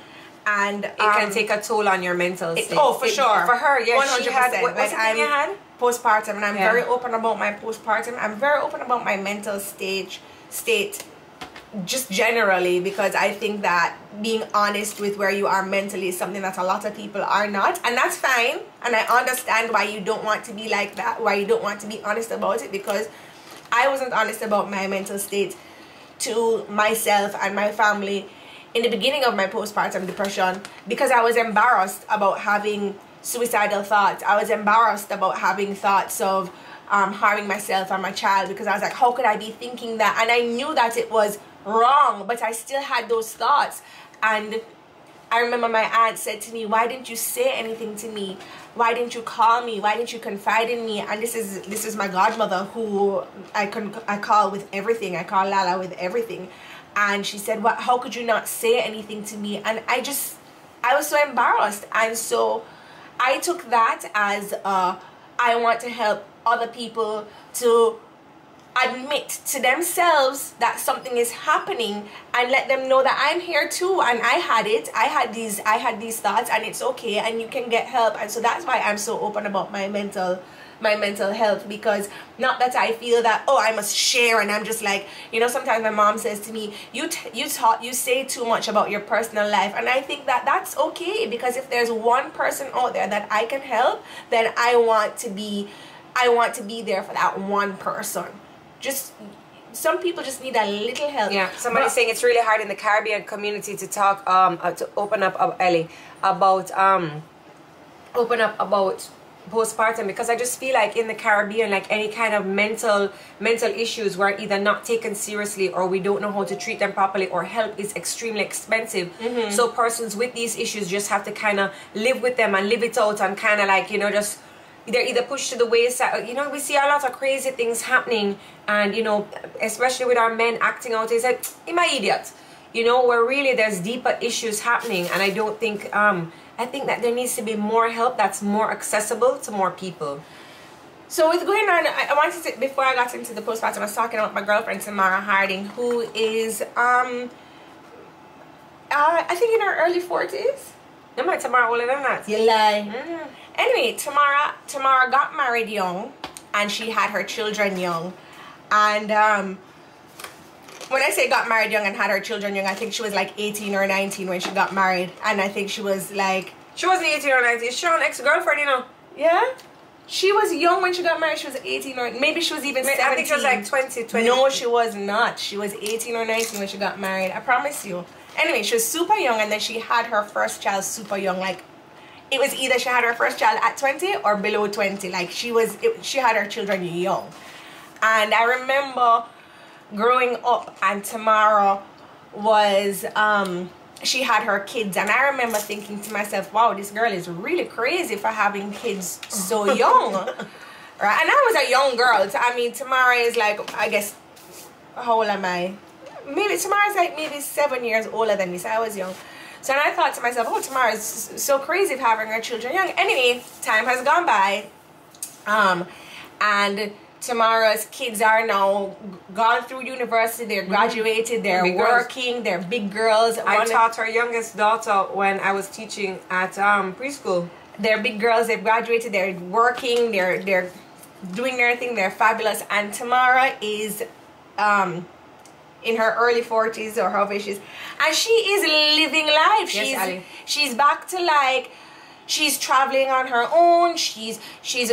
and it can take a toll on your mental state. Oh, for sure. For her, yeah, 100%. she had, what's the thing you had? Postpartum, and I'm very open about my postpartum. I'm very open about my mental state, just generally, because I think that being honest with where you are mentally is something that a lot of people are not, and that's fine. And I understand why you don't want to be like that, why you don't want to be honest about it, because I wasn't honest about my mental state to myself and my family in the beginning of my postpartum depression, because I was embarrassed about having suicidal thoughts. I was embarrassed about having thoughts of harming myself and my child, because I was like, how could I be thinking that? And I knew that it was wrong, but I still had those thoughts. And I remember my aunt said to me, why didn't you say anything to me? Why didn't you call me? Why didn't you confide in me? And this is my godmother, who I call with everything. I call Lala with everything. And she said, what, how could you not say anything to me? And I was so embarrassed. And so I took that as I want to help other people to admit to themselves that something is happening, and let them know that I'm here too, and I had these thoughts, and it's okay, and you can get help. And so that's why I'm so open about my mental health, because not that I feel that, oh, I must share, and I'm just like, you know, sometimes my mom says to me, you say too much about your personal life, and I think that that's okay, because if there's one person out there that I can help, then I want to be there for that one person. Just some people just need a little help. Yeah, somebody's saying it's really hard in the Caribbean community to talk to open up Ellie about postpartum, because I just feel like in the Caribbean, like any kind of mental issues were either not taken seriously, or we don't know how to treat them properly, or help is extremely expensive. So persons with these issues just have to kind of live with them and live it out, and kind of like, you know, just they're either pushed to the wayside. You know, we see a lot of crazy things happening, and you know, especially with our men acting out, it's like, am I idiot? You know, where really there's deeper issues happening. And I don't think I think that there needs to be more help that's more accessible to more people. So what's going on, I wanted to, before I got into the postpartum, I was talking about my girlfriend Tamara Harding, who is I think in her early 40s. No, my Tamara older than that. You lie. Anyway, Tamara got married young, and she had her children young. And when I say got married young and had her children young, I think she was like 18 or 19 when she got married. And I think she was like... She wasn't 18 or 19. She's an ex-girlfriend, you know. Yeah? She was young when she got married. She was 18 or... Maybe she was even 17. I think she was like 20. No, she was not. She was 18 or 19 when she got married. I promise you. Anyway, she was super young, and then she had her first child super young. Like, it was either she had her first child at 20 or below 20. Like, she had her children young. And I remember growing up, and Tamara was she had her kids, and I remember thinking to myself, wow, this girl is really crazy for having kids so young. Right? And I was a young girl. I mean, Tamara is like, I guess, how old am I? Maybe Tamara's like maybe 7 years older than me, so I was young. So then I thought to myself, oh, Tamara is so crazy for having her children young. Anyway, time has gone by, and Tamara's kids are now gone through university. They're graduated. They're working. They're big girls. I taught her youngest daughter when I was teaching at preschool. They're big girls. They've graduated. They're working. They're doing their thing. They're fabulous. And Tamara is in her early 40s or however she is, and she is living life. Yes, she's back to, like, she's traveling on her own. She's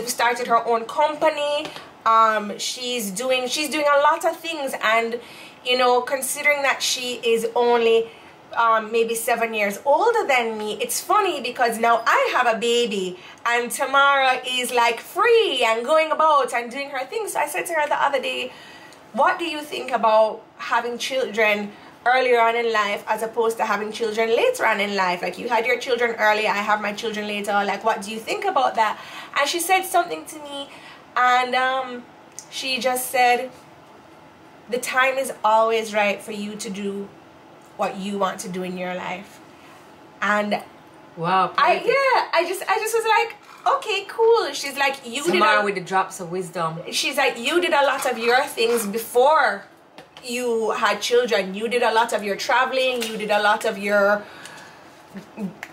started her own company. She's doing a lot of things, and you know, considering that she is only maybe 7 years older than me, it's funny because now I have a baby and Tamara is like free and going about and doing her thing. So I said to her the other day, what do you think about having children earlier on in life as opposed to having children later on in life? Like, you had your children early, I have my children later. Like, what do you think about that? And she said something to me, and she just said, the time is always right for you to do what you want to do in your life. And wow, I just was like, okay, cool. She's like, you Tamara with the drops of wisdom. She's like, you did a lot of your things before you had children. You did a lot of your traveling. You did a lot of your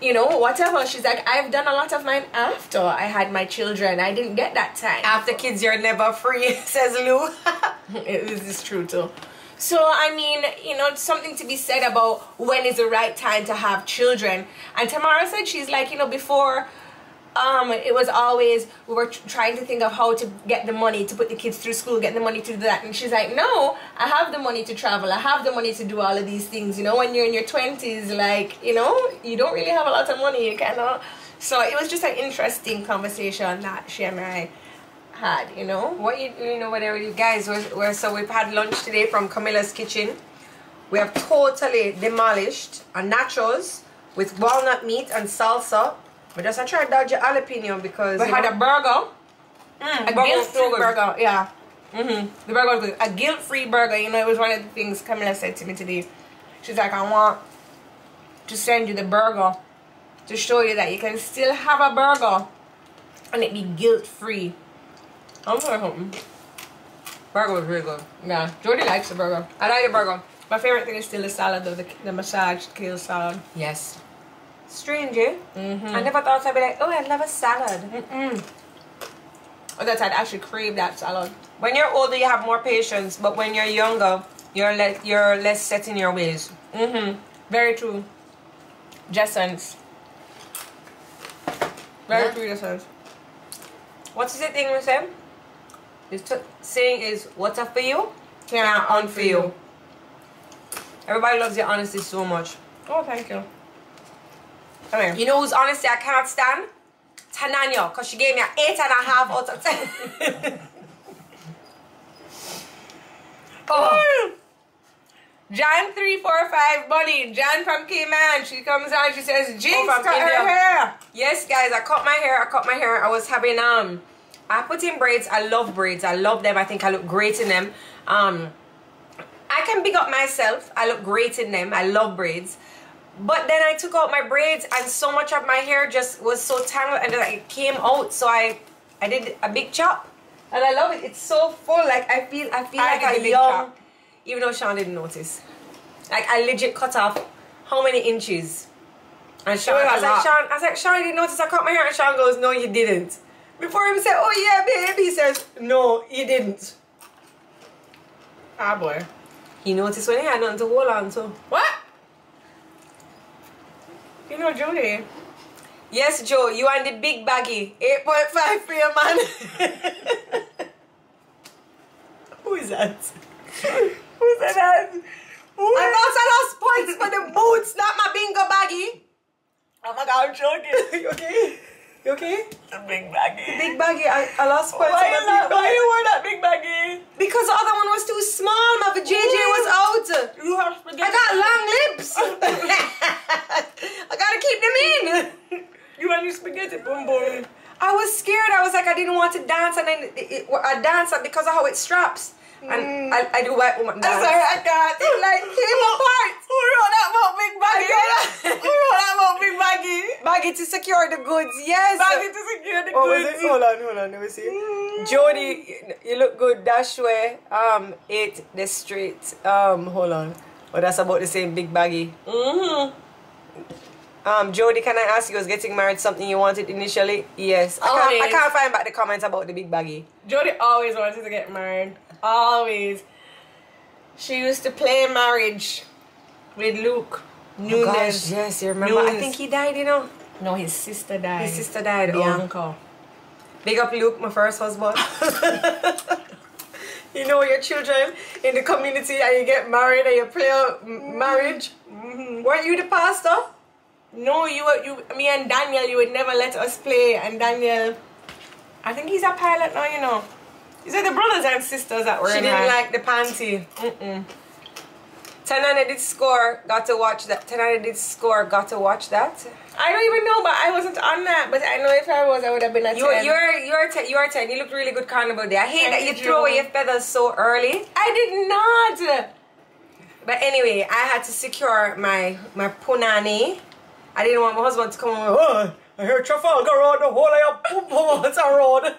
you know, whatever. She's like, I've done a lot of mine after I had my children. I didn't get that time. After kids, you're never free, says Lou. This is true too. So, I mean, you know, something to be said about when is the right time to have children. And Tamara said she's like, you know, before, it was always, we were trying to think of how to get the money to put the kids through school, get the money to do that. And she's like, no, I have the money to travel. I have the money to do all of these things. You know, when you're in your 20s, like, you know, you don't really have a lot of money. You cannot. So, it was just an interesting conversation that she and I had, you know. What you know, whatever you guys, so we've had lunch today from Kamila's kitchen. We have totally demolished a nachos with walnut meat and salsa. But just I tried dodge jalapeno because we had a burger. A guilt-free burger, yeah. The burger was good. A guilt-free burger, you know, it was one of the things Kamila said to me today. She's like, I want to send you the burger to show you that you can still have a burger and it be guilt-free. I'm sorry, something. Burger was really good. Yeah, Jodi likes the burger. I like the burger. My favorite thing is still the salad though, the massaged kale salad. Yes. Strange, eh? I never thought I'd be like, oh, I love a salad. Oh, that I'd actually crave that salad. When you're older, you have more patience, but when you're younger, you're less set in your ways. Very true. Jessens. Very true, Jessens. What is the thing we say? The saying is, what's up for you? Can't on for you. Everybody loves your honesty so much. Oh, thank you. Come here. You know whose honesty I can't stand? Tanaania, because she gave me an 8.5 out of 10. Oh. Jan 345 buddy. Jan from Cayman. She comes on. She says, Jinx, cut her hair. Yes, guys, I cut my hair. I was having I put in braids. I love braids. I love them. I think I look great in them. I can big up myself. I look great in them. I love braids. But then I took out my braids and so much of my hair just was so tangled and it came out. So I did a big chop. And I love it. It's so full. Like I feel like a young chop. Even though Sean didn't notice. Like I legit cut off how many inches? And Sean, I was like, Sean, you didn't notice I cut my hair? And Sean goes, no, you didn't. Before him said, oh yeah, babe, he says, no, you didn't. Ah, boy. He noticed when he had nothing to hold on to. What? You know Jodi. Yes, Joe, you and the big baggy. 8.5 for your man. Who is that? Who's that? I thought I lost points for the boots, not my bingo baggy. Oh my God, I'm joking. You okay? You okay? The big baggy. Big baggy, I lost points. Why you wore that big baggy? Because the other one was too small. My JJ was out. You have spaghetti. I got long lips. I gotta keep them in. You and your spaghetti boom boom. I was scared. I was like, I didn't want to dance, and then I danced because of how it straps. And I do white woman dance. I'm sorry, I can't. It like came apart. Who wrote that about big baggy? Who wrote that about big baggy? Baggy to secure the goods, yes. Baggy to secure the goods. Hold on, let me see. Jodi, you look good. Dash way. It the straight. Hold on. Oh, that's about the same big baggy. Jodi, can I ask you, was getting married something you wanted initially? Yes. I can't find back the comments about the big baggy. Jodi always wanted to get married. Always. She used to play marriage with Luke Nunes. Oh gosh, yes, you remember? I think he died, you know. No, his sister died. His sister died. Bianca. Big up Luke, my first husband. You know your children in the community and you get married and you play marriage. Weren't you the pastor? No, me and Daniel, you would never let us play. And Daniel, I think he's a pilot now, you know. These are the brothers and sisters that were in her. She didn't like the panty. Tanaania did score, got to watch that. Tanaania did score, got to watch that. I don't even know, but I wasn't on that. But I know if I was, I would have been a 10. You're 10. You look really good carnival day. I hate that you throw away your feathers so early. I did not. But anyway, I had to secure my punani. I didn't want my husband to come and go, oh, I hear Trafalgar Road, the whole of your pum-pum on road.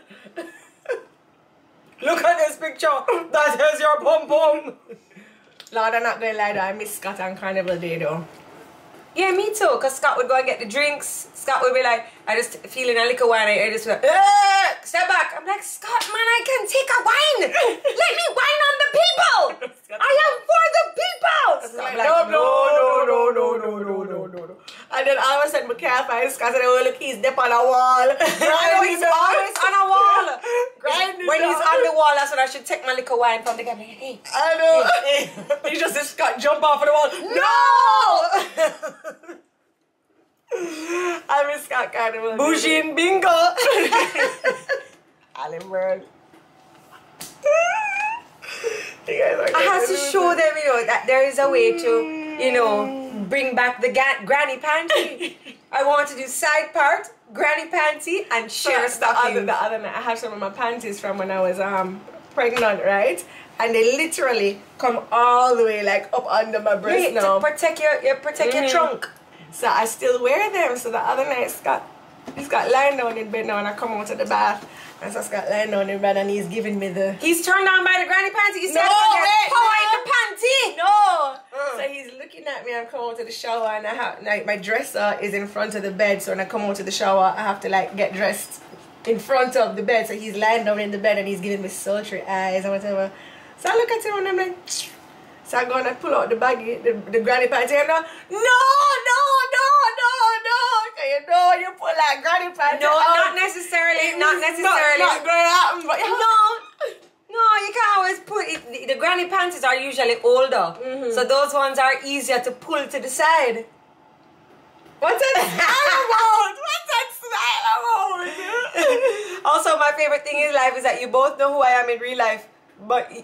Look at this picture. That is your pum-pum. Lord, I'm not going to lie though. I miss Scott on Carnival Day though. Yeah, me too. Because Scott would go and get the drinks. Scott would be like, I just feeling a liquor wine. I just like, step back. I'm like, Scott, man, I can take a wine. Let me wine on the people. I am for the people. Scott like, no. And then all of a sudden, I can't find Scott and all the keys dip on a wall. I know he's always on a wall. When he's on the wall, that's when I should take my liquor wine from the guy. Like, hey. I know. Hey. He just said, Scott, jump off of the wall. No! I miss Scott Carnival. Bougie and bingo. Allenburg. I have to show them, you know, that there is a way to, you know, bring back the granny panty. I want to do side part, granny panty, and share stockings. The other night, I have some of my panties from when I was pregnant, right? And they literally come all the way like up under my breast now. To protect your trunk. So I still wear them. So the other night, he's got lying down in bed now, and I come out of the bath. And so Scott lying down in bed, and he's giving me the... He's turned on by the granny panty. He's no, wait, power in the panty. No. So he's looking at me. I'm coming out of the shower, and I have like my dresser is in front of the bed. So when I come out of the shower, I have to like get dressed in front of the bed. So he's lying down in the bed, and he's giving me sultry eyes and whatever. So I look at him, and I'm like... So I go and I pull out the baggie, the granny panty, and I'm like, no. You know, you pull that granny panty No, out. not necessarily. Not necessarily. Not going to happen, but No, you can't always put it. The granny panties are usually older. So those ones are easier to pull to the side. What's that style about? Also, my favorite thing in life is that you both know who I am in real life. But you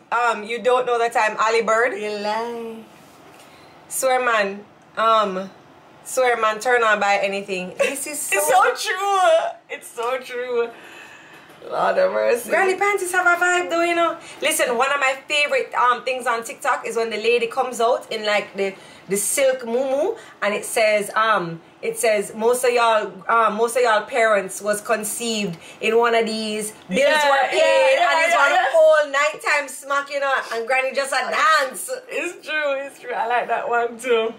don't know that I'm Ali Bird. You lie. Swear man, turn on by anything. This is so... It's so true. It's so true. Lord have mercy. Granny panties have a vibe though, you know. Listen, one of my favorite things on TikTok is when the lady comes out in like the silk muumuu, and it says most of y'all parents was conceived in one of these, bills were paid, and it's one whole nighttime smack, you know, and granny just a dance. It's true. I like that one too.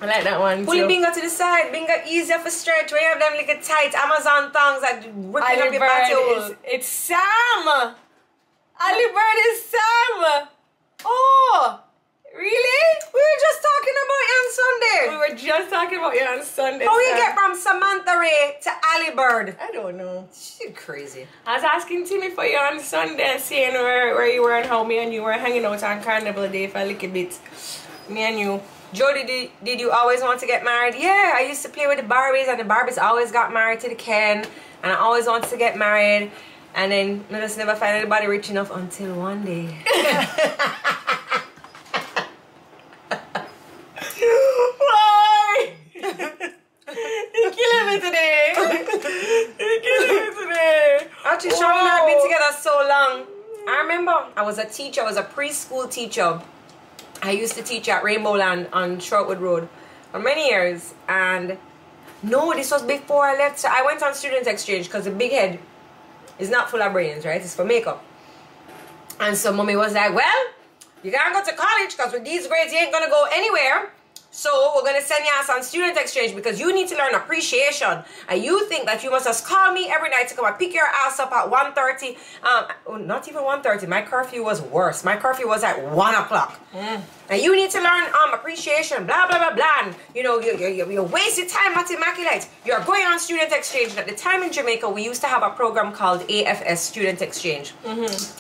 Pull bingo to the side. Bingo easier for stretch. When you have them little tight Amazon thongs that ripping up your butthole. It's Sam. Ali Bird is Sam. Oh, really? We were just talking about you on Sunday. We were just talking about you on Sunday. How you get from Samantha Ray to Ali Bird? I don't know. She's crazy. I was asking Timmy for you on Sunday, seeing where you were and how me and you were hanging out on Carnival Day for a little bit. Me and you. Jodi, did you always want to get married? Yeah, I used to play with the Barbies, and the Barbies always got married to the Ken, and I always wanted to get married, and then I just never find anybody rich enough until one day. Why? You're killing me today. You're killing me today. Actually, Sean and I have been together so long. I remember I was a teacher. I was a preschool teacher. I used to teach at Rainbow Land on Shortwood Road for many years, and no, this was before I left. So I went on student exchange because the big head is not full of brains, right? It's for makeup. And so mommy was like, well, you can't go to college because with these grades you ain't gonna go anywhere. So we're gonna send you ass on student exchange because you need to learn appreciation. And you think that you must just call me every night to come and pick your ass up at 1:30. Not even 1:30. My curfew was worse. My curfew was at 1 o'clock. And you need to learn appreciation, blah blah blah blah. And, you know, you wasted time at Immaculate. You're going on student exchange. And at the time in Jamaica, we used to have a program called AFS Student Exchange.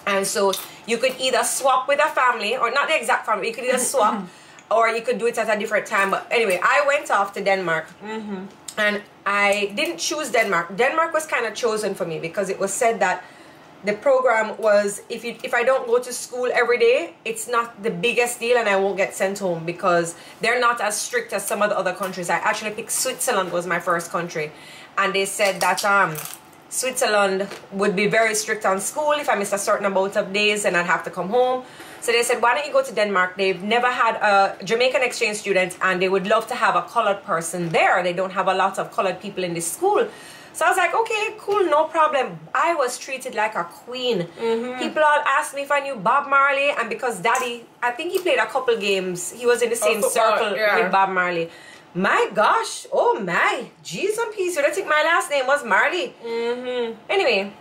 And so you could either swap with a family, or not the exact family. You could either swap. Or you could do it at a different time. But anyway, I went off to Denmark. And I didn't choose Denmark. Denmark was kind of chosen for me because it was said that the program was, if I don't go to school every day, it's not the biggest deal and I won't get sent home because they're not as strict as some of the other countries. I actually picked Switzerland was my first country. And they said that Switzerland would be very strict on school. If I missed a certain amount of days, and I'd have to come home. So they said, why don't you go to Denmark? They've never had a Jamaican exchange student, and they would love to have a colored person there. They don't have a lot of colored people in this school. So I was like, okay, cool, no problem. I was treated like a queen. People all asked me if I knew Bob Marley, and because Daddy, I think he played a couple games. He was in the same circle with Bob Marley. My gosh, oh my, jeez and peace. I think my last name was Marley. Anyway,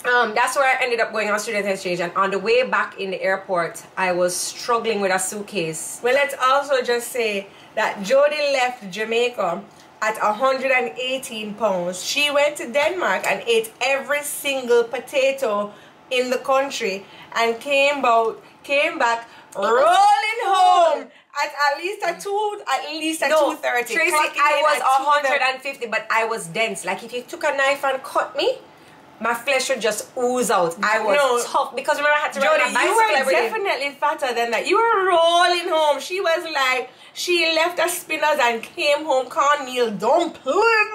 that's where I ended up going on student exchange, and on the way back in the airport, I was struggling with a suitcase. Well, let's also just say that Jodi left Jamaica at 118 pounds. She went to Denmark and ate every single potato in the country and came back rolling home at least at 2:30. Tracy, I was 150, but I was dense. Like if you took a knife and cut me, my flesh would just ooze out. I was tough because remember I had to ride my bicycle. You were every day. definitely fatter than that. You were rolling home. She was like, she left her spinners and came home cornmeal dumpling.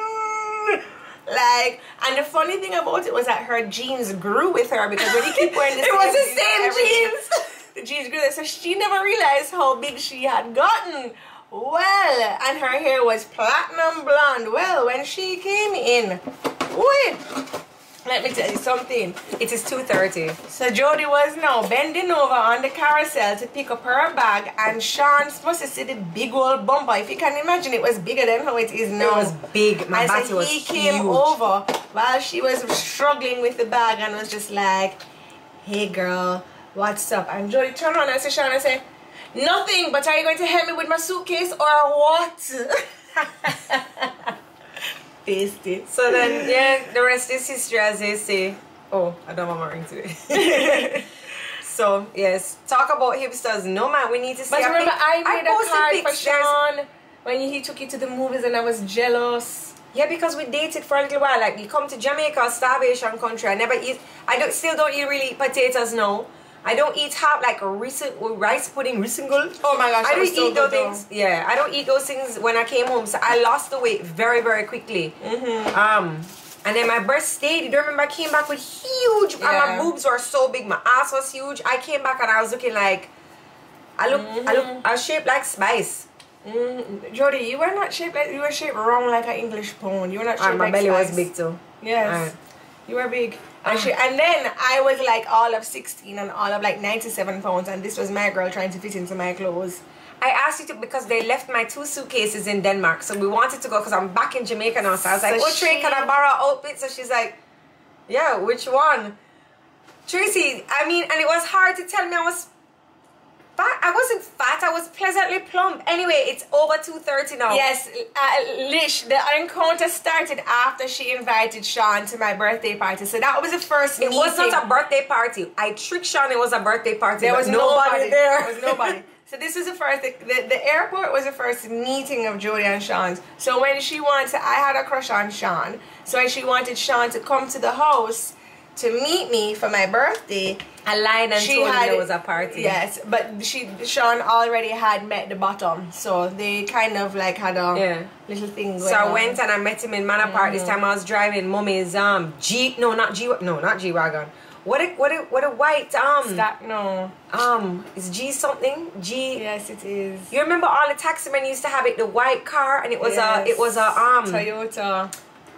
Like, and the funny thing about it was that her jeans grew with her because when you keep wearing the same jeans. The jeans grew, so she never realized how big she had gotten. Well, and her hair was platinum blonde. Well, when she came in, wait, let me tell you something. It is 2:30. So Jodi was now bending over on the carousel to pick up her bag, and Sean supposed to see the big old bumper. If you can imagine, it was bigger than how it is now. It was big. My body was he huge. came over while she was struggling with the bag and was just like, "Hey girl, what's up?" And Jodi turned around and said, Sean, I said, "Nothing, but are you going to help me with my suitcase or what?" Pasty. So then, yeah, the rest is history, as they say. Oh, I don't want my ring today. So, yes, talk about hipsters. No, man, we need to see. But remember, I made a card for pics. Sean when he took you to the movies and I was jealous. Yeah, because we dated for a little while. Like, you come to Jamaica, starvation country. I never eat, still don't eat really potatoes now. I don't eat rice pudding, risingle. Oh my gosh, I don't eat those things. Yeah, I don't eat those things when I came home. So I lost the weight very, very quickly. And then my breast stayed. You don't remember I came back with huge, and my boobs were so big. My ass was huge. I came back and I was looking like, I was shaped like spice. Jodi, you were not shaped like, you were shaped wrong like an English pound. You were not shaped my like belly spice. was big too. Yes, you were big. And then I was like all of 16 and all of like 97 pounds, and this was my girl trying to fit into my clothes. I asked you to because they left my 2 suitcases in Denmark, so we wanted to go because I'm back in Jamaica now. So I was like, "Oh, Trey, can I borrow an outfit?" So she's like, "Yeah, which one?" Tracy, I mean, and it was hard to tell me I was fat. I wasn't fat. I was pleasantly plump. Anyway, it's over 2:30 now. Yes, Lish, the encounter started after she invited Sean to my birthday party. So that was the first meeting. It was not a birthday party. I tricked Sean it was a birthday party. There was nobody there. There was nobody. So this was the first, the airport was the first meeting of Jodi and Sean's. So when she wanted, I had a crush on Sean. So when she wanted Sean to come to the house to meet me for my birthday, I lied and told him there was a party. Yes, but Sean already had met the bottom, so they kind of like had a little thing going on. So I went and I met him in Manor Park. This time I was driving Mommy's not G-Wagon. What a white it's G something? G. Yes, it is. You remember all the taximen used to have it, the white car, and it was a Toyota.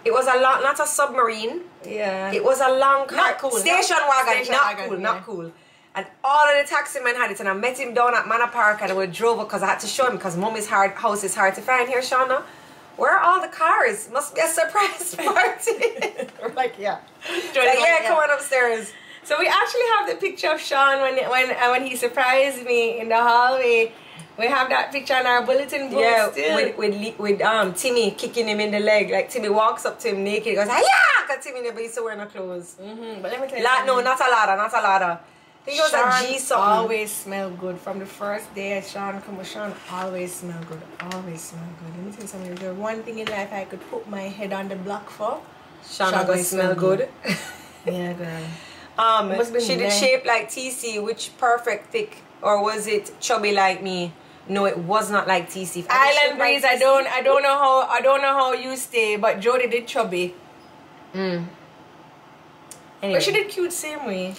It was a long, not a submarine. Yeah. It was a long car. Not cool. Station wagon. Station Not wagon, cool. yeah. Not cool. And all of the taximen had it, and I met him down at Manor Park, and we drove because I had to show him because Mommy's house is hard to find here, Shauna. Where are all the cars? Must be a surprise party. We're like, yeah. Come on upstairs. So we actually have the picture of Sean when he surprised me in the hallway. We have that picture on our bulletin board still. with Timmy kicking him in the leg. Like Timmy walks up to him naked. He goes, "Yeah!" Because Timmy never used to wear no clothes. But let me tell you no, not a ladder. I think it was a G something. Always smell good. From the first day Sean come with Sean, always smell good. Always smell good. Let me tell you something. If there's one thing in life I could put my head on the block for, Sean always smell good. Yeah, girl. She did shape like TC, which perfect thick, or was it chubby like me? No, it was not like TC. Island Breeze, I don't know how you stay, but Jodi did chubby. Anyway. But she did cute same way.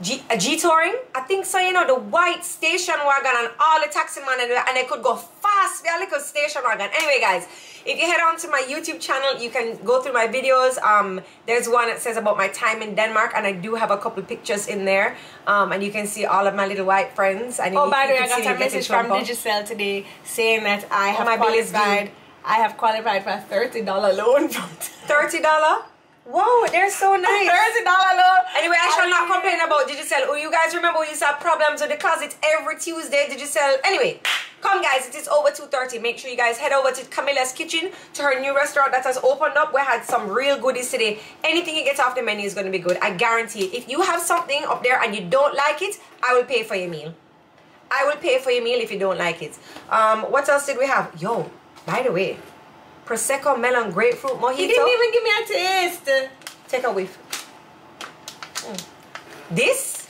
G touring? I think so, you know, the white station wagon and all the taxi man and they could go fast. They're like a station wagon. Anyway, guys, if you head on to my YouTube channel, you can go through my videos. There's one that says about my time in Denmark, and I do have a couple pictures in there. And you can see all of my little white friends. And by the way, I got a message from Digicel today saying that I have qualified. I have qualified for a $30 loan. $30? Whoa, they're so nice. $30 loan. Anyway, I shall not complain about Digicel. Oh, you guys remember we used to have problems with the closet every Tuesday, Digicel. Anyway, come guys, it is over 2:30. Make sure you guys head over to Kamila's Kitchen, to her new restaurant that has opened up. We had some real goodies today. Anything you get off the menu is going to be good. I guarantee it. If you have something up there and you don't like it, I will pay for your meal. I will pay for your meal if you don't like it. What else did we have? Yo, by the way, Prosecco melon grapefruit mojito. He didn't even give me a taste. Take a whiff. This,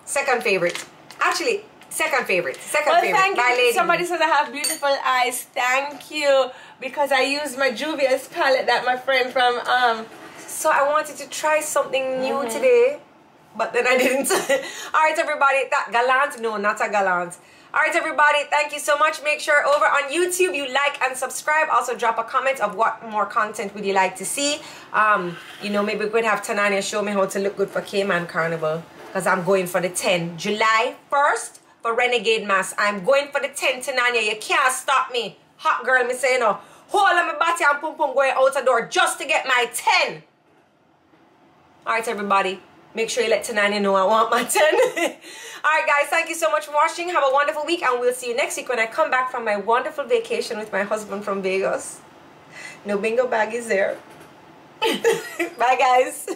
second favorite. Actually, second favorite. Second favorite. Thank you. Lady. Somebody says I have beautiful eyes. Thank you. Because I used my Juvia's palette that my friend from So I wanted to try something new today, but then I didn't. Alright everybody, that gallant? No, not a gallant. Alright everybody, thank you so much. Make sure over on YouTube you like and subscribe. Also drop a comment of what more content would you like to see. You know, maybe we could have Tanaania show me how to look good for Cayman Carnival, because I'm going for the 10. July 1st for Renegade Mass. I'm going for the 10, Tanaania. You can't stop me. Hot girl, me say, you know, hold on my body and pum pum going out the door just to get my 10. Alright everybody, make sure you let Tanaania know I want my 10. Alright guys, thank you so much for watching. Have a wonderful week, and we'll see you next week when I come back from my wonderful vacation with my husband from Vegas. No bingo bag is there. Bye guys.